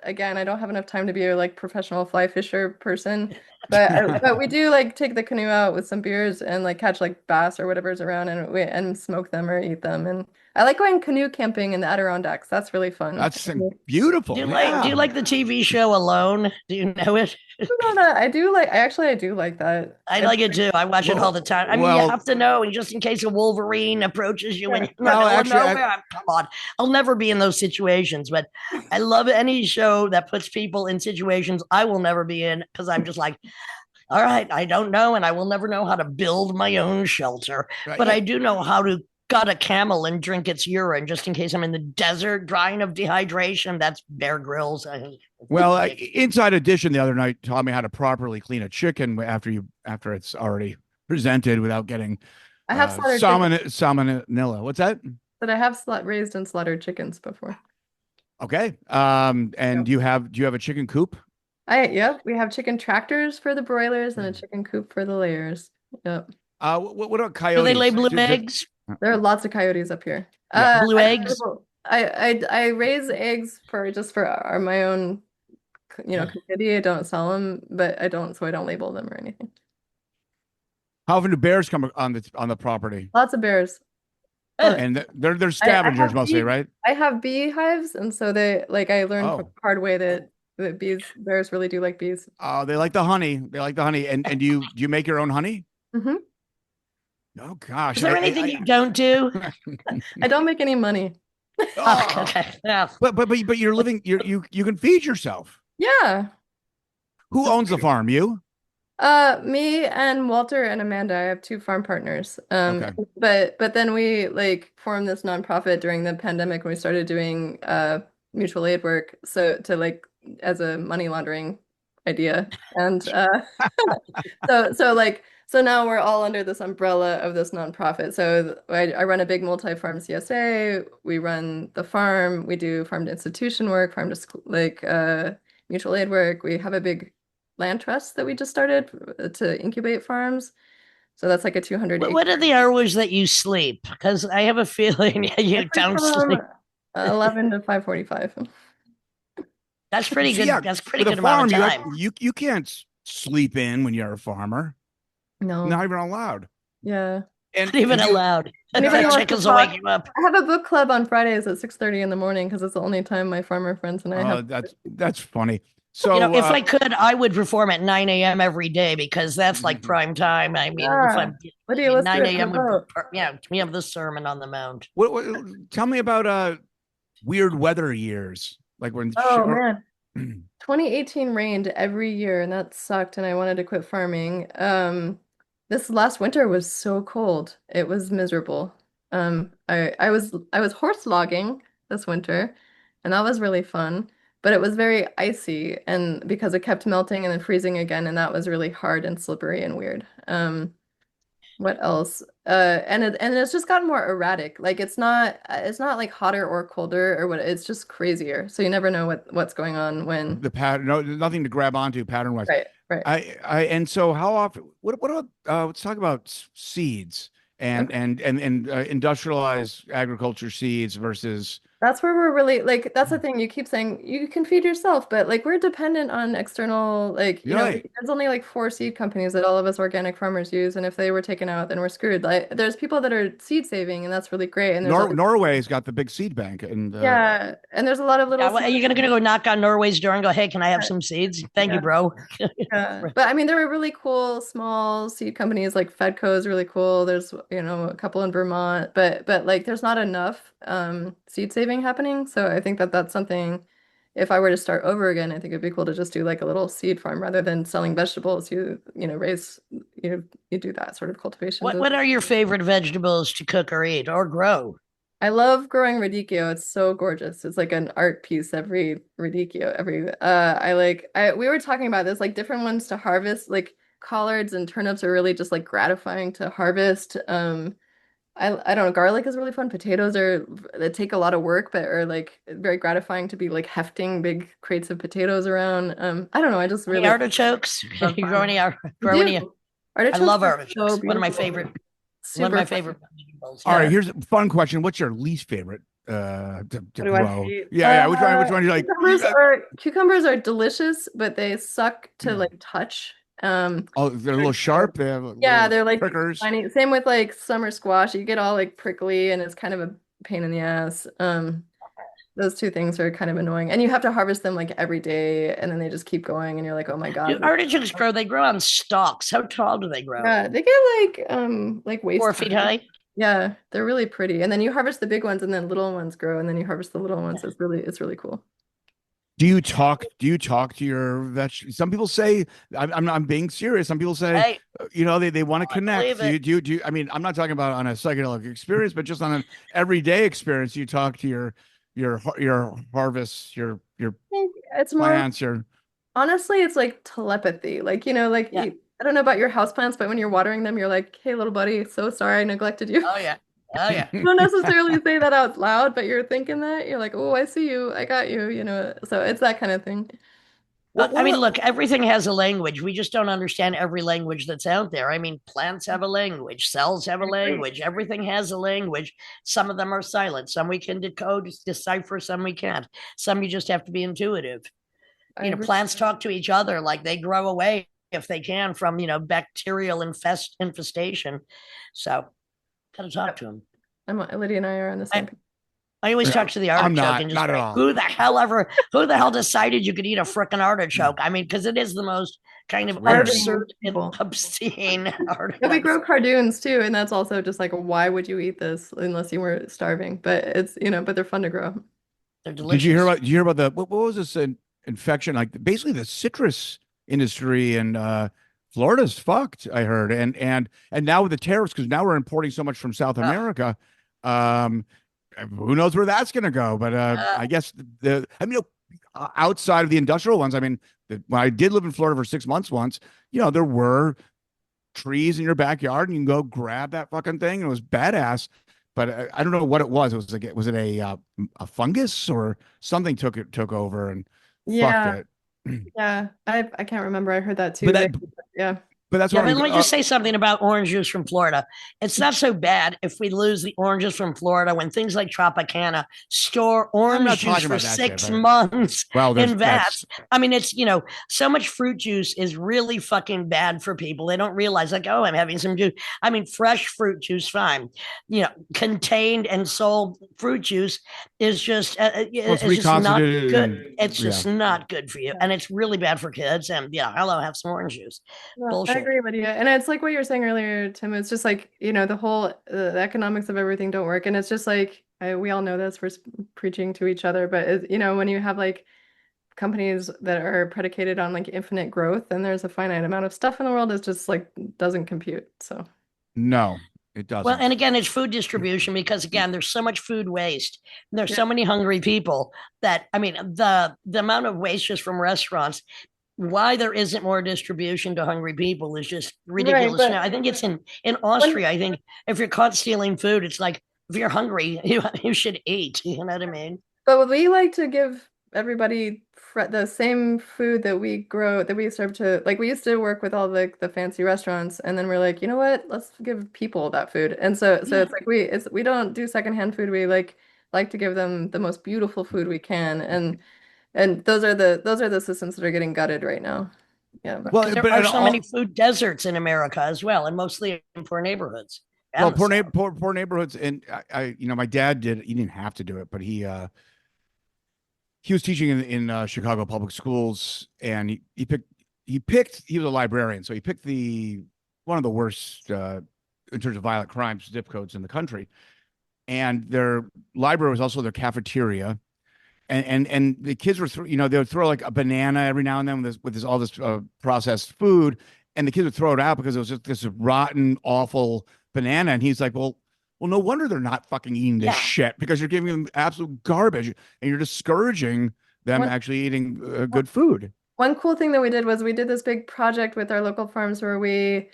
Speaker 3: again, I don't have enough time to be a like professional fly fisher person. But we do like take the canoe out with some beers and like catch like bass or whatever's around and smoke them or eat them. And I like going canoe camping in the Adirondacks. That's really fun.
Speaker 2: That's beautiful.
Speaker 1: Do you like the TV show Alone? Do you know it?
Speaker 3: I do like that.
Speaker 1: I like it too. I watch it all the time. I mean, you
Speaker 2: well,
Speaker 1: have to know, just in case a Wolverine approaches you and you're in the
Speaker 2: no,
Speaker 1: middle of
Speaker 2: actually,
Speaker 1: nowhere. Come on, I'll never be in those situations. But I love any show that puts people in situations I will never be in because I'm just like, all right, I don't know, and I will never know how to build my own shelter. But I do know how to gut a camel and drink its urine just in case I'm in the desert dying of dehydration. That's Bear Grylls.
Speaker 2: well, Inside Edition the other night taught me how to properly clean a chicken after it's already presented without getting
Speaker 3: I have slaughtered
Speaker 2: salmonella. What's that?
Speaker 3: But I have raised and slaughtered chickens before.
Speaker 2: Okay. And
Speaker 3: Yep.
Speaker 2: do you have a chicken coop?
Speaker 3: Yep, we have chicken tractors for the broilers and a chicken coop for the layers. Yep.
Speaker 2: What about
Speaker 1: Do
Speaker 2: coyotes?
Speaker 1: they lay blue eggs?
Speaker 3: There are lots of coyotes up here.
Speaker 2: Yeah.
Speaker 1: Blue eggs?
Speaker 3: I raise eggs for my own, community. I don't sell them, but I don't label them or anything.
Speaker 2: How often do bears come on the property?
Speaker 3: Lots of bears.
Speaker 2: And they're scavengers mostly, right?
Speaker 3: I have beehives, and so I learned the hard way that bears really do like bees.
Speaker 2: Oh, they like the honey. They like the honey. And do you make your own honey?
Speaker 3: Mm-hmm.
Speaker 2: Oh gosh.
Speaker 1: Is there anything you don't do?
Speaker 3: I don't make any money.
Speaker 2: Oh.
Speaker 1: Okay. Yeah.
Speaker 2: But you're living. You can feed yourself.
Speaker 3: Yeah.
Speaker 2: Who owns the farm? You?
Speaker 3: Me and Walter and Amanda. I have two farm partners.
Speaker 2: Okay.
Speaker 3: But then we formed this nonprofit during the pandemic when we started doing mutual aid work. So as a money laundering idea. And so now we're all under this umbrella of this nonprofit. So I run a big multi-farm CSA. We run the farm. We do farm to institution work, farm to school, mutual aid work. We have a big land trust that we just started to incubate farms. So that's like a 200 acre.
Speaker 1: What are the hours that you sleep? Because I have a feeling you don't sleep.
Speaker 3: 11 to 5:45.
Speaker 1: That's pretty good.
Speaker 2: Yeah,
Speaker 1: That's pretty
Speaker 2: with
Speaker 1: good
Speaker 2: a farm,
Speaker 1: amount of time.
Speaker 2: you can't sleep in when you're a farmer.
Speaker 3: No.
Speaker 2: Not even allowed.
Speaker 3: Yeah.
Speaker 1: Not even allowed. Chickens will wake you up.
Speaker 3: I have a book club on Fridays at 6:30 in the morning because it's the only time my farmer friends and I have.
Speaker 2: That's funny. So
Speaker 1: if I could, I would perform at 9 a.m. every day because that's like prime time. I mean,
Speaker 3: what do you listen
Speaker 1: 9
Speaker 3: to?
Speaker 1: a.m. we have the Sermon on the Mount.
Speaker 2: Tell me about weird weather years, like when.
Speaker 3: Oh man, 2018 rained every year, and that sucked. And I wanted to quit farming. This last winter was so cold; it was miserable. I was horse logging this winter, and that was really fun. But it was very icy, and because it kept melting and then freezing again, and that was really hard and slippery and weird. What else? And it's just gotten more erratic. Like it's not like hotter or colder or what. It's just crazier. So you never know what's going on when
Speaker 2: the pattern. No, nothing to grab onto pattern wise.
Speaker 3: Right.
Speaker 2: And so how often? What about? Let's talk about seeds and industrialized agriculture seeds versus.
Speaker 3: That's where we're really that's the thing. You keep saying you can feed yourself, but we're dependent on external, there's only 4 seed companies that all of us organic farmers use. And if they were taken out, then we're screwed. There's people that are seed saving, and that's really great. And
Speaker 2: Norway's got the big seed bank. And
Speaker 3: yeah. And there's a lot of little.
Speaker 1: Are you going to go knock on Norway's door and go, hey, can I have some seeds? Thank you, bro.
Speaker 3: But I mean, there are really cool small seed companies like Fedco is really cool. There's, a couple in Vermont, but there's not enough seed saving happening. So I think that's something, if I were to start over again, I think it'd be cool to just do a little seed farm rather than selling vegetables. You raise, you do that sort of cultivation.
Speaker 1: What are your favorite vegetables to cook or eat or grow?
Speaker 3: I love growing radicchio. It's so gorgeous. It's like an art piece, every radicchio. We were talking about this, different ones to harvest, collards and turnips are really just gratifying to harvest. I don't know. Garlic is really fun. Potatoes they take a lot of work, but are very gratifying to be hefting big crates of potatoes around. I don't know. I just really
Speaker 1: artichokes. You grow any?
Speaker 3: Artichokes
Speaker 1: I love artichokes.
Speaker 3: So
Speaker 1: one of my favorite.
Speaker 3: Super
Speaker 1: One of my favorite.
Speaker 2: All right,
Speaker 1: Yeah.
Speaker 2: here's a fun question. What's your least favorite to
Speaker 3: What do I
Speaker 2: grow?
Speaker 3: hate?
Speaker 2: Yeah. Which one do you like?
Speaker 3: Cucumbers are delicious, but they suck to like touch.
Speaker 2: Oh, they're a
Speaker 3: They're-
Speaker 2: little sharp. They have
Speaker 3: yeah,
Speaker 2: little
Speaker 3: they're like
Speaker 2: prickers.
Speaker 3: tiny. Same with like summer squash. You get all like prickly and it's kind of a pain in the ass. Those two things are kind of annoying. And you have to harvest them like every day and then they just keep going and you're like, oh my
Speaker 1: Do
Speaker 3: God.
Speaker 1: artichokes grow? They grow on stalks. How tall do they grow?
Speaker 3: Yeah, they get like waist
Speaker 1: 4 feet
Speaker 3: high.
Speaker 1: high?
Speaker 3: Yeah, they're really pretty. And then you harvest the big ones and then little ones grow and then you harvest the little ones. It's really cool.
Speaker 2: Do you talk to your some people say I'm being serious. Some people say
Speaker 1: Hey,
Speaker 2: they want to
Speaker 1: I
Speaker 2: connect.
Speaker 1: believe it.
Speaker 2: Do you, I mean, I'm not talking about on a psychedelic experience, but just on an everyday experience. You talk to your harvests, your
Speaker 3: It's more
Speaker 2: plants, your
Speaker 3: honestly, it's like telepathy. Like, like
Speaker 1: Yeah.
Speaker 3: I don't know about your houseplants, but when you're watering them, you're like, hey, little buddy, so sorry I neglected you.
Speaker 1: Oh, yeah. Oh, yeah.
Speaker 3: You don't necessarily say that out loud, but you're thinking that. You're like, oh, I see you. I got you. So it's that kind of thing.
Speaker 1: I mean, look, everything has a language. We just don't understand every language that's out there. I mean, plants have a language, cells have a
Speaker 3: I agree.
Speaker 1: language, everything has a language. Some of them are silent, some we can decode, decipher, some we can't. Some you just have to be intuitive.
Speaker 3: I agree.
Speaker 1: Plants talk to each other like they grow away if they can from, bacterial infestation. So, got to talk to them.
Speaker 3: Lydia and I are on the same page.
Speaker 1: I always talk to the artichoke and just
Speaker 2: not at
Speaker 1: like,
Speaker 2: all.
Speaker 1: who the hell decided you could eat a frickin' artichoke? I mean, because it is the most kind of absurd and obscene artichoke.
Speaker 3: Yeah, we grow cardoons too, and that's also just like, why would you eat this unless you were starving? But it's, but they're fun to grow.
Speaker 1: They're delicious.
Speaker 2: Did you hear about what was this infection? Like basically the citrus industry in Florida's fucked, I heard. And now with the tariffs, because now we're importing so much from South America, who knows where that's going to go? But I guess outside of the industrial ones, I mean, when I did live in Florida for 6 months once, there were trees in your backyard, and you can go grab that fucking thing. And it was badass, but I don't know what it was. It was like, was it a fungus or something took over and fucked it?
Speaker 3: Yeah, I can't remember. I heard that too.
Speaker 2: But
Speaker 3: yeah.
Speaker 2: But that's
Speaker 1: Yeah,
Speaker 2: what
Speaker 1: but let me just say something about orange juice from Florida. It's not so bad if we lose the oranges from Florida when things like Tropicana store orange juice for 6 months in vats. I mean, it's, so much fruit juice is really fucking bad for people. They don't realize, like, oh, I'm having some juice. I mean, fresh fruit juice, fine. Contained and sold fruit juice is just, it's just not good. It's just not good for you. And it's really bad for kids. And, hello, have some orange juice. Bullshit.
Speaker 3: I agree with you. And it's like what you were saying earlier, Tim. It's just like, the whole the economics of everything don't work. And it's just like, we all know this, we're preaching to each other. But, when you have like companies that are predicated on like infinite growth and there's a finite amount of stuff in the world, it's just like doesn't compute. So,
Speaker 2: no, it doesn't.
Speaker 1: Well, and again, it's food distribution because again, there's so much food waste. And there's so many hungry people that, I mean, the amount of waste just from restaurants, why there isn't more distribution to hungry people is just ridiculous. Right, I think it's in Austria. I think if you're caught stealing food, it's like, if you're hungry, you should eat. You know what I mean?
Speaker 3: But we like to give everybody the same food that we grow, that we serve to, like, we used to work with all the fancy restaurants, and then we're like, you know what? Let's give people that food. And so it's like we don't do secondhand food. We like to give them the most beautiful food we can. And those are the systems that are getting gutted right now. Yeah.
Speaker 1: Well, there are so many food deserts in America as well, and mostly in poor neighborhoods.
Speaker 2: Well, poor neighborhoods, and my dad he didn't have to do it, but he was teaching in Chicago public schools, and he was a librarian, so he picked one of the worst in terms of violent crimes zip codes in the country, and their library was also their cafeteria. And the kids were, they would throw like a banana every now and then with all this processed food, and the kids would throw it out because it was just this rotten, awful banana. And he's like, well, no wonder they're not fucking eating this shit, because you're giving them absolute garbage and you're discouraging them actually eating good food.
Speaker 3: One cool thing that we did was we did this big project with our local farms where we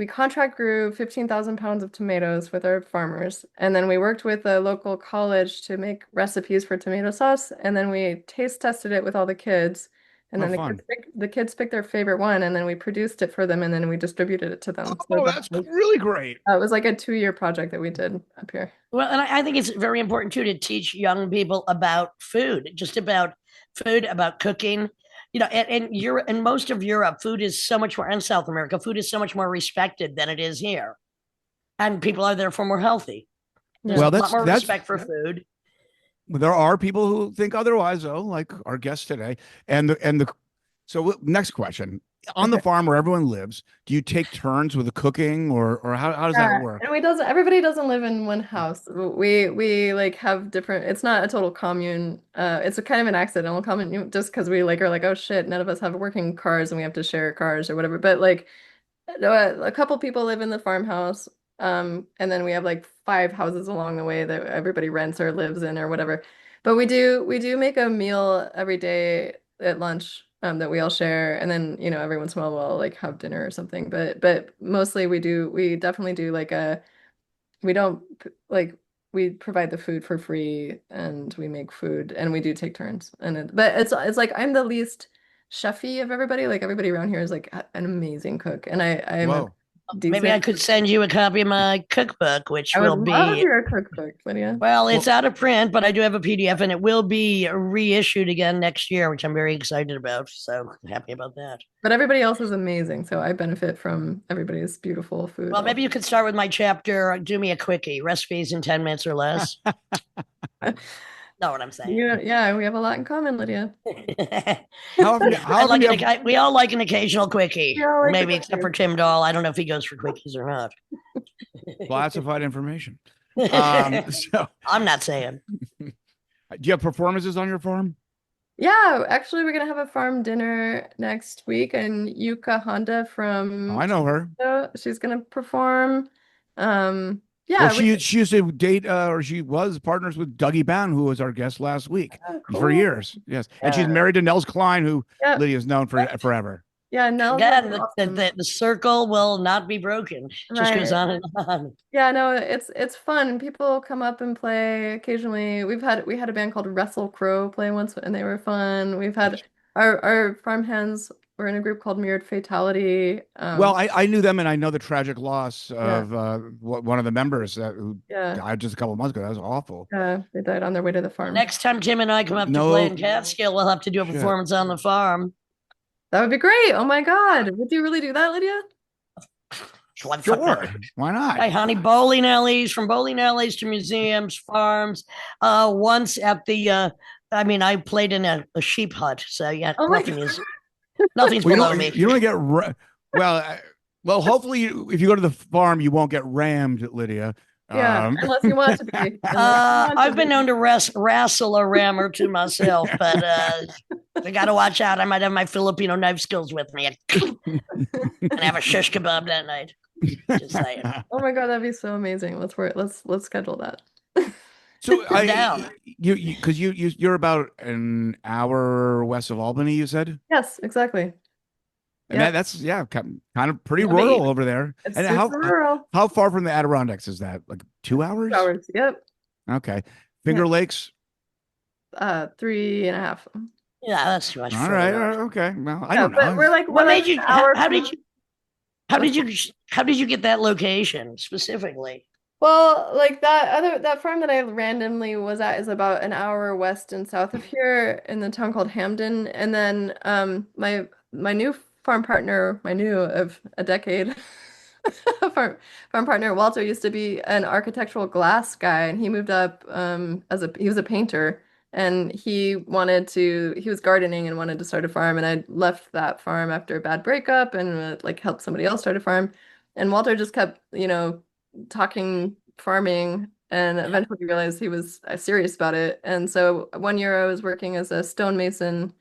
Speaker 3: contract grew 15,000 pounds of tomatoes with our farmers. And then we worked with a local college to make recipes for tomato sauce. And then we taste tested it with all the kids. And
Speaker 2: Oh,
Speaker 3: then
Speaker 2: fun.
Speaker 3: the kids pick their favorite one, and then we produced it for them, and then we distributed it to them. So
Speaker 2: Oh, that's really great.
Speaker 3: it was like a 2-year project that we did up here.
Speaker 1: Well, and I think it's very important too to teach young people about food, just about food, about cooking. And Europe, in most of Europe, food is so much more, and South America, food is so much more respected than it is here, and people are therefore more healthy. There's
Speaker 3: Yeah.
Speaker 2: Well,
Speaker 1: a lot more
Speaker 2: that's
Speaker 1: respect for food.
Speaker 2: there are people who think otherwise, though, like our guest today. So next question. On the
Speaker 3: Okay.
Speaker 2: farm where everyone lives, do you take turns with the cooking or how does that
Speaker 3: Yeah,
Speaker 2: work?
Speaker 3: and everybody doesn't live in one house. We like have different, it's not a total commune. It's a kind of an accidental commune just because we like are like, oh shit, none of us have working cars and we have to share cars or whatever. But like a couple people live in the farmhouse. And then we have like 5 houses along the way that everybody rents or lives in or whatever. But we do make a meal every day at lunch that we all share, and then every once in a while we'll like have dinner or something. But mostly we definitely do like we don't like we provide the food for free and we make food and we do take turns but it's like I'm the least chefy of everybody. Like everybody around here is like an amazing cook, and I'm a
Speaker 2: Whoa.
Speaker 1: Maybe I
Speaker 3: decent.
Speaker 1: could send you a copy of my cookbook, which
Speaker 3: I would
Speaker 1: will
Speaker 3: love
Speaker 1: be,
Speaker 3: your cookbook, Lydia.
Speaker 1: well, it's
Speaker 2: Well,
Speaker 1: out of print, but I do have a PDF and it will be reissued again next year, which I'm very excited about. So happy about that.
Speaker 3: But everybody else is amazing, so I benefit from everybody's beautiful food
Speaker 1: Well, maybe
Speaker 3: also.
Speaker 1: you could start with my chapter. Do me a quickie, recipes in 10 minutes or less. Know what I'm saying?
Speaker 3: Yeah, we have a lot in common, Lydia.
Speaker 2: how often how
Speaker 1: I
Speaker 2: often
Speaker 1: like
Speaker 2: do you have
Speaker 1: we all like an occasional quickie,
Speaker 3: We all like the
Speaker 1: maybe except for
Speaker 3: cookies.
Speaker 1: Tim Dahl. I don't know if he goes for quickies or not.
Speaker 2: classified information?
Speaker 1: I'm
Speaker 2: So
Speaker 1: not saying.
Speaker 2: do you have performances on your farm?
Speaker 3: Yeah, actually, we're gonna have a farm dinner next week, and Yuka Honda
Speaker 2: Oh,
Speaker 3: from
Speaker 2: I know her.
Speaker 3: Toronto, she's gonna perform.
Speaker 2: Well,
Speaker 3: Yeah,
Speaker 2: she used to date or she was partners with Dougie Bound, who was our guest last week for
Speaker 3: cool.
Speaker 2: years. Yes. And she's
Speaker 3: Yeah,
Speaker 2: married to Nels Klein, who
Speaker 3: yeah,
Speaker 2: Lydia's known for forever.
Speaker 3: yeah. Nels is
Speaker 1: Again,
Speaker 3: awesome.
Speaker 1: the circle will not be broken. Just goes
Speaker 3: Right.
Speaker 1: on and on.
Speaker 3: Yeah, no, it's fun. People come up and play occasionally. We had a band called Wrestle Crow play once, and they were fun. We've had our farmhands were in a group called Mirrored Fatality.
Speaker 2: Well, I knew them, and I know the tragic loss
Speaker 3: Yeah,
Speaker 2: of one of the members who
Speaker 3: yeah,
Speaker 2: died just a couple of months ago. That was awful.
Speaker 3: yeah. They died on their way to the
Speaker 1: Well,
Speaker 3: farm.
Speaker 1: next time Tim and I come up to play
Speaker 2: No
Speaker 1: in Catskill, we'll have to do a
Speaker 2: shit.
Speaker 1: performance on the farm.
Speaker 3: That would be great. Oh my God. Would you really do that, Lydia?
Speaker 2: Sure. Why not?
Speaker 1: Hi, honey. Bowling alleys, from bowling alleys to museums, farms. Once at the, I played in a sheep hut, so yeah,
Speaker 3: Oh my God.
Speaker 1: nothing's
Speaker 2: Well,
Speaker 1: below me.
Speaker 2: you don't get well. Well, hopefully, if you go to the farm, you won't get rammed, Lydia.
Speaker 3: Yeah, unless you want to be.
Speaker 1: I've been known to wrestle a ram or two myself, but I got to watch out. I might have my Filipino knife skills with me and have a shish kebab that night. Just saying.
Speaker 3: Oh my God, that'd be so amazing. Let's schedule that.
Speaker 2: So
Speaker 1: I'm down.
Speaker 2: because you're about an hour west of Albany, you said,
Speaker 3: Yes, exactly.
Speaker 2: and
Speaker 3: Yeah.
Speaker 2: that's kind of pretty
Speaker 1: I mean,
Speaker 2: rural over there.
Speaker 3: It's
Speaker 2: And
Speaker 3: super rural.
Speaker 2: how far from the Adirondacks is that? Like 2 hours?
Speaker 3: 2 hours. Yep.
Speaker 2: Okay. Finger
Speaker 3: Yeah.
Speaker 2: Lakes.
Speaker 3: 3.5.
Speaker 1: Yeah, that's too much.
Speaker 2: All right. Okay. Well, I
Speaker 3: Yeah,
Speaker 2: don't
Speaker 3: but
Speaker 2: know.
Speaker 3: we're like
Speaker 1: What made you?
Speaker 3: an hour
Speaker 1: How
Speaker 3: from.
Speaker 1: did you? How did you get that location specifically?
Speaker 3: Well, like that farm that I randomly was at is about an hour west and south of here in the town called Hamden. And then my new farm partner, my new of a decade farm partner Walter used to be an architectural glass guy, and he moved up he was a painter, and he was gardening and wanted to start a farm, and I left that farm after a bad breakup and like helped somebody else start a farm. And Walter just kept, talking farming, and eventually realized he was serious about it. And so one year I was working as a stonemason,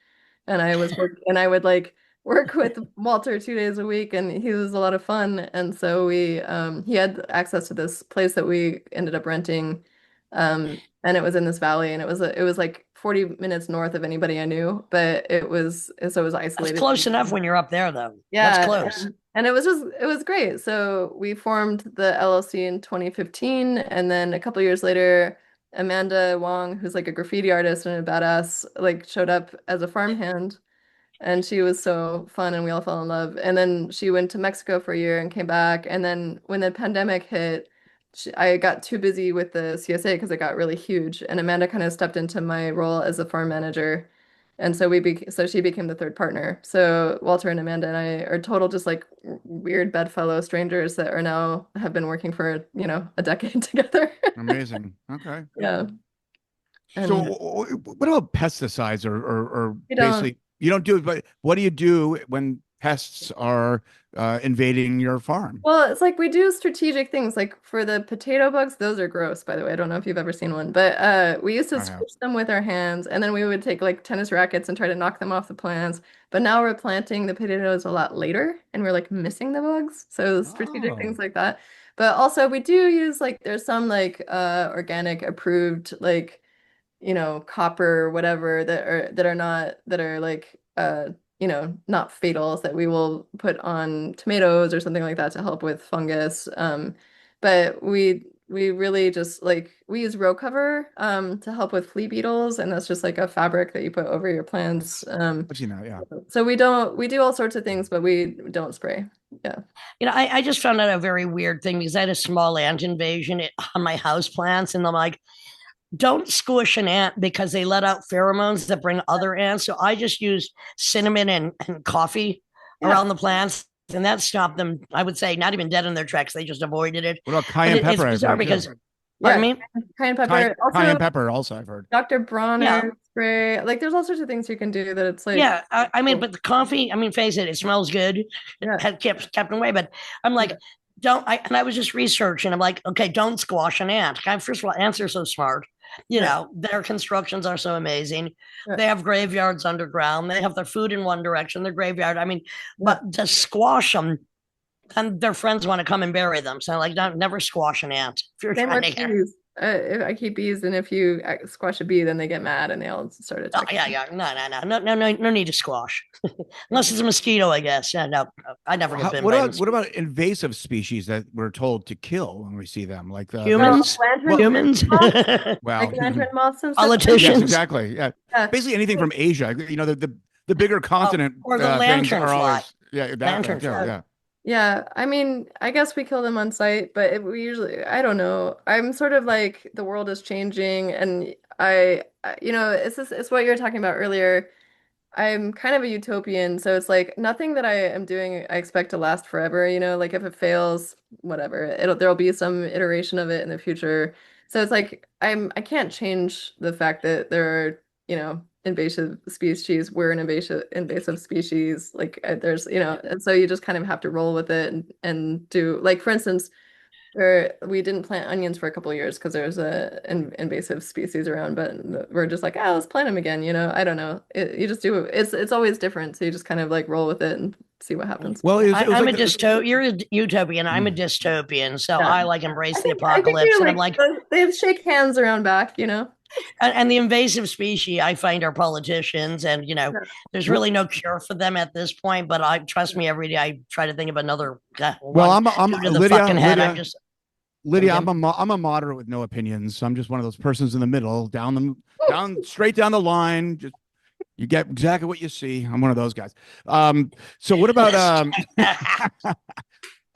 Speaker 3: and I would like work with Walter 2 days a week, and he was a lot of fun. And so he had access to this place that we ended up renting, and it was in this valley, and it was like 40 minutes north of anybody I knew, but it was
Speaker 1: That's
Speaker 3: isolated.
Speaker 1: close enough when you're up there, though. That's
Speaker 3: Yeah,
Speaker 1: close.
Speaker 3: and it was great. So we formed the LLC in 2015, and then a couple years later, Amanda Wong, who's like a graffiti artist and a badass, like showed up as a farmhand. and she was so fun, and we all fell in love. And then she went to Mexico for a year and came back. And then when the pandemic hit, I got too busy with the CSA because it got really huge. And Amanda kind of stepped into my role as a farm manager. And so she became the third partner. So Walter and Amanda and I are total just like weird bedfellow strangers that are now have been working for, a decade together.
Speaker 2: Amazing. Okay.
Speaker 3: Yeah.
Speaker 2: So
Speaker 3: And
Speaker 2: what about pesticides or
Speaker 3: we don't.
Speaker 2: basically you don't do it, but what do you do when pests are invading your farm?
Speaker 3: Well, it's like we do strategic things. Like for the potato bugs, those are gross, by the way. I don't know if you've ever seen one, but we used to
Speaker 2: I have.
Speaker 3: squish them with our hands, and then we would take like tennis rackets and try to knock them off the plants. But now we're planting the potatoes a lot later, and we're like missing the bugs. So strategic
Speaker 2: Oh,
Speaker 3: things like that. But also we do use like there's some like organic approved like copper, whatever that are like not fatals that we will put on tomatoes or something like that to help with fungus. But we really just like we use row cover to help with flea beetles, and that's just like a fabric that you put over your plants.
Speaker 2: but yeah.
Speaker 3: So we do all sorts of things, but we don't spray. Yeah.
Speaker 1: I just found out a very weird thing because I had a small ant invasion on my house plants, and I'm like, don't squish an ant because they let out pheromones that bring other ants. So I just used cinnamon and coffee
Speaker 3: Yeah.
Speaker 1: around the plants, and that stopped them. I would say not even dead in their tracks; they just avoided it.
Speaker 2: What about cayenne pepper?
Speaker 1: It's bizarre because,
Speaker 3: Yeah.
Speaker 1: pardon me.
Speaker 3: Cayenne pepper.
Speaker 2: Cayenne pepper also I've heard.
Speaker 3: Dr. Bronner
Speaker 1: Yeah.
Speaker 3: spray. Like there's all sorts of things you can do that it's like
Speaker 1: Yeah, I mean, but the coffee, I mean, face it, it smells good.
Speaker 3: yeah.
Speaker 1: It had kept away, but I'm like, and I was just researching. I'm like, okay, don't squash an ant. First of all, ants are so smart. Their constructions are so amazing.
Speaker 3: Yeah.
Speaker 1: They have graveyards underground. They have their food in one direction, their graveyard. I mean, but to squash them, and their friends want to come and bury them. So like, don't never squash an ant if you're
Speaker 3: Same
Speaker 1: trying
Speaker 3: with
Speaker 1: to get.
Speaker 3: bees. I keep bees, and if you squash a bee, then they get mad and they all start
Speaker 1: Oh,
Speaker 3: attacking.
Speaker 1: yeah, no need to squash, unless it's a mosquito, I guess. Yeah, no, I never get bitten by
Speaker 2: What about invasive species that we're told to kill when we see them, like the
Speaker 1: humans?
Speaker 3: Lantern
Speaker 1: Humans?
Speaker 3: moths,
Speaker 2: well,
Speaker 3: like lantern moths and stuff.
Speaker 1: Politicians.
Speaker 2: yes, exactly. Yeah,
Speaker 3: Yeah.
Speaker 2: basically anything from Asia. The bigger continent
Speaker 1: or the
Speaker 2: things
Speaker 1: lantern
Speaker 2: are
Speaker 1: fly.
Speaker 2: always
Speaker 1: Lantern
Speaker 2: too,
Speaker 1: fly.
Speaker 2: yeah.
Speaker 3: Yeah, I mean, I guess we kill them on site, but we usually, I don't know. I'm sort of like the world is changing, and it's what you were talking about earlier. I'm kind of a utopian, so it's like nothing that I am doing I expect to last forever, like if it fails, whatever. There'll be some iteration of it in the future. So it's like I can't change the fact that there are, invasive species. We're an invasive species. Like there's, and so you just kind of have to roll with it and do like for instance, we didn't plant onions for a couple of years because there's an invasive species around, but we're just like, let's plant them again. I don't know. You just do it. It's always different. So you just kind of like roll with it and see what happens.
Speaker 2: Well,
Speaker 1: I'm
Speaker 2: like
Speaker 1: a dystopian. You're a utopian. I'm a dystopian. So
Speaker 3: Yeah.
Speaker 1: I like embrace the
Speaker 3: I think
Speaker 1: apocalypse. And I'm like,
Speaker 3: they shake hands around back.
Speaker 1: and the invasive species I find are politicians, and there's really no cure for them at this point. But I trust me, every day I try to think of another.
Speaker 2: well, I'm
Speaker 1: to the
Speaker 2: Lydia.
Speaker 1: fucking head. I'm just
Speaker 2: Lydia, I'm a moderate with no opinions. So I'm just one of those persons in the middle, straight down the line. Just you get exactly what you see. I'm one of those guys. So what about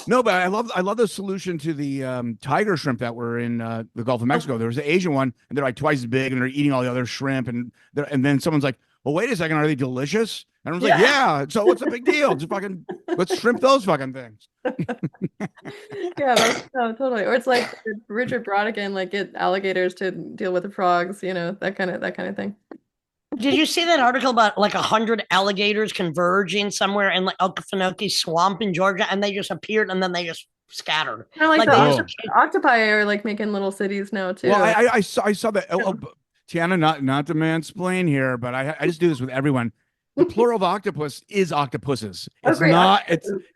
Speaker 2: no, but I love the solution to the tiger shrimp that were in the Gulf of Mexico. There was an Asian one, and they're like twice as big, and they're eating all the other shrimp, and then someone's like, "Well, wait a second, are they delicious?" And I was like, "Yeah." So what's the big deal? Just fucking let's shrimp those fucking things.
Speaker 3: Yeah, no, totally. Or it's like Richard Brodigan, like get alligators to deal with the frogs, that kind of thing.
Speaker 1: Did you see that article about like 100 alligators converging somewhere in like Okefenokee Swamp in Georgia, and they just appeared and then they just scattered?
Speaker 3: Kind of like
Speaker 1: they
Speaker 3: the octopi are like making little cities now too.
Speaker 2: Well, I saw that. Tianna, not to mansplain here, but I just do this with everyone. The plural of octopus is octopuses. It's not.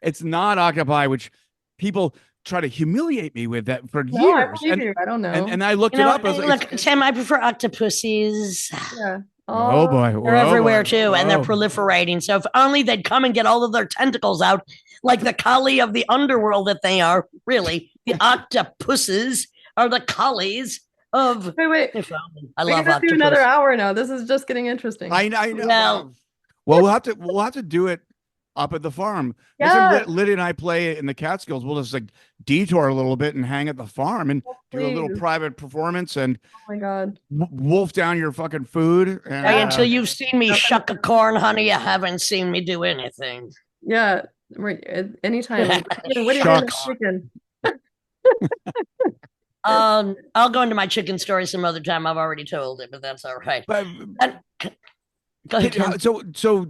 Speaker 2: It's not octopi, which people try to humiliate me with that for years.
Speaker 3: I don't know.
Speaker 2: And I looked it up. I was
Speaker 1: look, Tim, I prefer octopuses.
Speaker 3: Yeah.
Speaker 2: Oh boy,
Speaker 1: they're everywhere too, and they're proliferating. So if only they'd come and get all of their tentacles out, like the collie of the underworld that they are. Really, the octopuses are the collies of.
Speaker 3: Wait.
Speaker 1: I love octopuses.
Speaker 3: Do another hour now. This is just getting interesting.
Speaker 2: I know.
Speaker 1: Well,
Speaker 2: Well, we'll have to do it up at the farm. Next
Speaker 3: Yeah,
Speaker 2: time Lydia and I play in the Catskills, we'll just like detour a little bit and hang at the farm and do a little
Speaker 3: please.
Speaker 2: private performance and
Speaker 3: Oh my God.
Speaker 2: wolf down your fucking food. And
Speaker 1: Hey,
Speaker 3: Yeah.
Speaker 1: until you've seen me shuck a corn, honey, you haven't seen me do anything.
Speaker 3: Yeah, right. Anytime. What are you doing
Speaker 2: Shucks.
Speaker 3: this weekend?
Speaker 1: I'll go into my chicken story some other time. I've already told it, but that's all right.
Speaker 2: But
Speaker 1: And, go ahead, Ken.
Speaker 2: so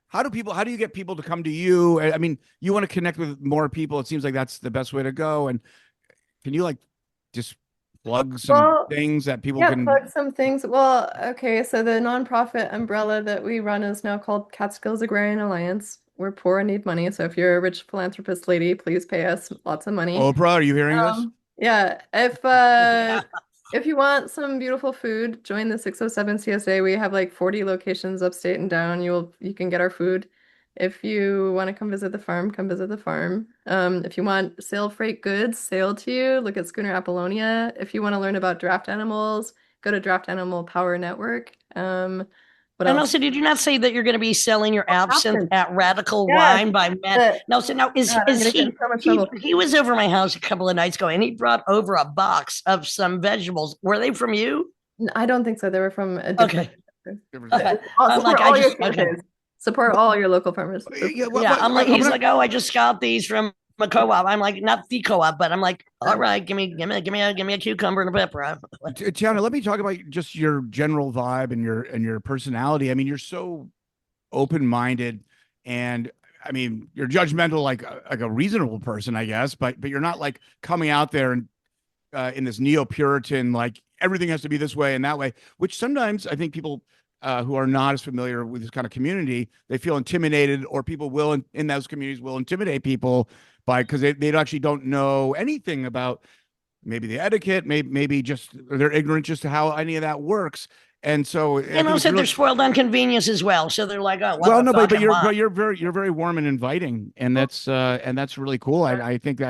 Speaker 2: how do you get people to come to you? I mean, you want to connect with more people. It seems like that's the best way to go. And can you like just plug some things that people can
Speaker 3: plug some things. Well, okay, so the nonprofit umbrella that we run is now called Catskills Agrarian Alliance. We're poor and need money, so if you're a rich philanthropist lady, please pay us lots of money.
Speaker 2: Oprah, are you hearing this?
Speaker 3: Yeah, if you want some beautiful food, join the 607 CSA. We have like 40 locations upstate and down. You can get our food. If you want to come visit the farm, come visit the farm. If you want sail freight goods sailed to you, look at Schooner Apollonia. If you want to learn about draft animals, go to Draft Animal Power Network. What
Speaker 1: And
Speaker 3: else?
Speaker 1: also, did you not say that you're going to be selling your absinthe
Speaker 3: Absinthe.
Speaker 1: at Radical
Speaker 3: Yes.
Speaker 1: Wine by Matt? No, so now is
Speaker 3: God, I'm
Speaker 1: is
Speaker 3: gonna get
Speaker 1: he?
Speaker 3: in so much trouble.
Speaker 1: He was over my house a couple of nights ago, and he brought over a box of some vegetables. Were they from you?
Speaker 3: I don't think so. They were from a different.
Speaker 1: Okay.
Speaker 2: Okay.
Speaker 1: I'm like, I just okay.
Speaker 3: Support all your local farmers.
Speaker 2: Yeah,
Speaker 1: I'm like, he's like, oh, I just got these from a co-op. I'm like, not the co-op, but I'm like, all right, give me a cucumber and a pepper.
Speaker 2: Tianna, let me talk about just your general vibe and your personality. I mean, you're so open-minded, and I mean, you're judgmental like a reasonable person, I guess, but you're not like coming out there and in this neo-Puritan like everything has to be this way and that way, which sometimes I think people who are not as familiar with this kind of community, they feel intimidated, or people will in those communities will intimidate people because they actually don't know anything about maybe the etiquette, maybe just they're ignorant just to how any of that works. And so,
Speaker 1: and also they're spoiled on convenience as well. So they're like, oh,
Speaker 2: well, no, but you're very warm and inviting, and that's really cool. I think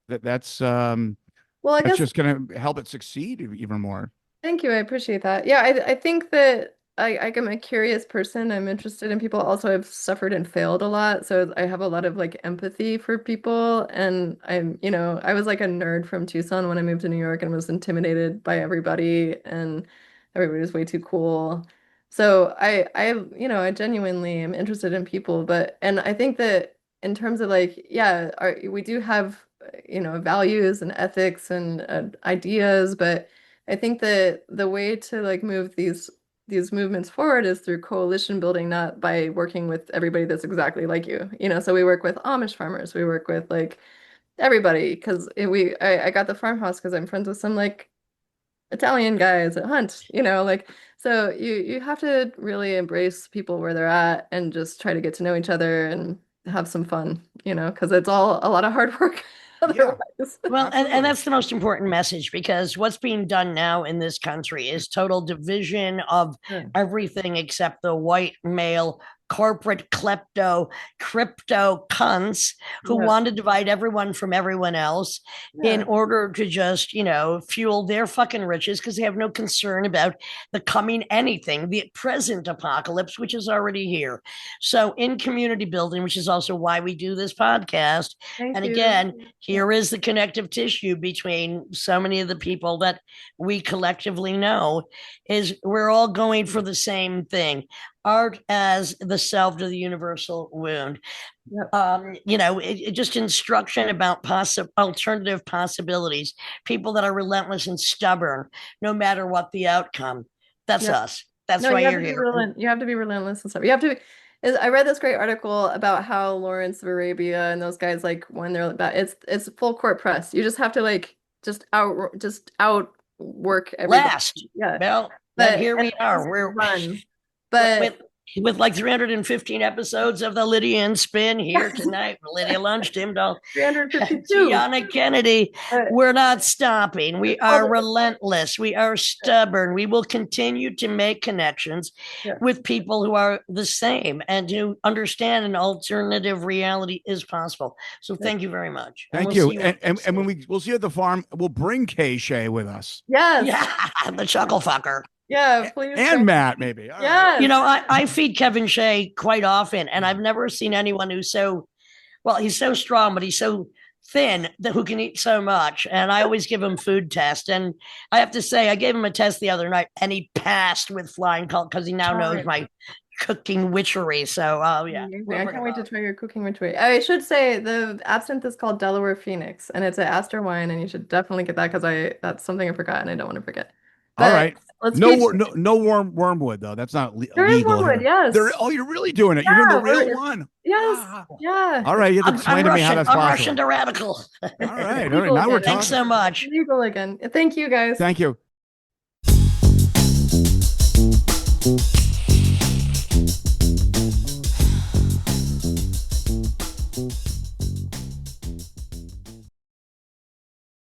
Speaker 2: that's
Speaker 3: well, I guess
Speaker 2: just going to help it succeed even more.
Speaker 3: Thank you. I appreciate that. Yeah, I think that I'm a curious person. I'm interested in people. Also, I've suffered and failed a lot, so I have a lot of like empathy for people. And I was like a nerd from Tucson when I moved to New York and was intimidated by everybody, and everybody was way too cool. So I genuinely am interested in people, and I think that in terms of like, yeah, we do have, values and ethics and ideas, but I think that the way to like move these movements forward is through coalition building, not by working with everybody that's exactly like you. So we work with Amish farmers, we work with like everybody, because I got the farmhouse because I'm friends with some like Italian guys that hunt, like, so you have to really embrace people where they're at and just try to get to know each other and have some fun, because it's all a lot of hard work. Otherwise.
Speaker 1: Well, and that's the most important message, because what's being done now in this country is total division of everything except the white male corporate klepto crypto cunts who want to divide everyone from everyone else in order to just fuel their fucking riches, because they have no concern about the coming anything, the present apocalypse, which is already here. So in community building, which is also why we do this podcast, again, here is the connective tissue between so many of the people that we collectively know, is we're all going for the same thing. Art as the salve to the universal wound. Just instruction about alternative possibilities, people that are relentless and stubborn, no matter what the outcome. That's us. That's why you're here.
Speaker 3: You have to be relentless and stuff. You have to be. I read this great article about how Lawrence of Arabia and those guys, like, when they're about it's full court press. You just have to like just outwork everybody.
Speaker 1: Last. Yeah. Well, but here we are. We're
Speaker 3: run. But
Speaker 1: with like 315 episodes of the Lydia and Spin here tonight, Lydia Lunch, Tim Dahl,
Speaker 3: 352.
Speaker 1: Tianna Kennedy. We're not stopping. We are relentless. We are stubborn. We will continue to make connections with people who are the same and who understand an alternative reality is possible. So thank you very much.
Speaker 2: Thank you. And when we'll see you at the farm, we'll bring Kay Shea with us.
Speaker 3: Yes.
Speaker 1: Yeah, the chuckle fucker.
Speaker 3: Yeah, please.
Speaker 2: And Matt, maybe. All right.
Speaker 3: Yes.
Speaker 1: You know, I feed Kevin Shea quite often, and I've never seen anyone who's so, well, he's so strong, but he's so thin that who can eat so much. And I always give him food tests. And I have to say, I gave him a test the other night, and he passed with flying colors because he now knows my cooking witchery. So, yeah.
Speaker 3: I can't wait to try your cooking witchery. I should say the absinthe is called Delaware Phoenix, and it's an Aster wine, and you should definitely get that because that's something I forgot, and I don't want to forget.
Speaker 2: All right.
Speaker 3: Let's
Speaker 2: no wormwood though. That's not
Speaker 3: there is
Speaker 2: legal.
Speaker 3: wormwood, yes.
Speaker 2: Oh, you're really doing it. You're doing the real one.
Speaker 3: Yes.
Speaker 2: Wow.
Speaker 3: Yeah.
Speaker 2: All right. You have to explain to me how that's
Speaker 1: I'm
Speaker 2: possible.
Speaker 1: Russian to radical.
Speaker 2: All right. Now we're talking.
Speaker 1: Thanks so much.
Speaker 3: Legal again. Thank you, guys.
Speaker 2: Thank you.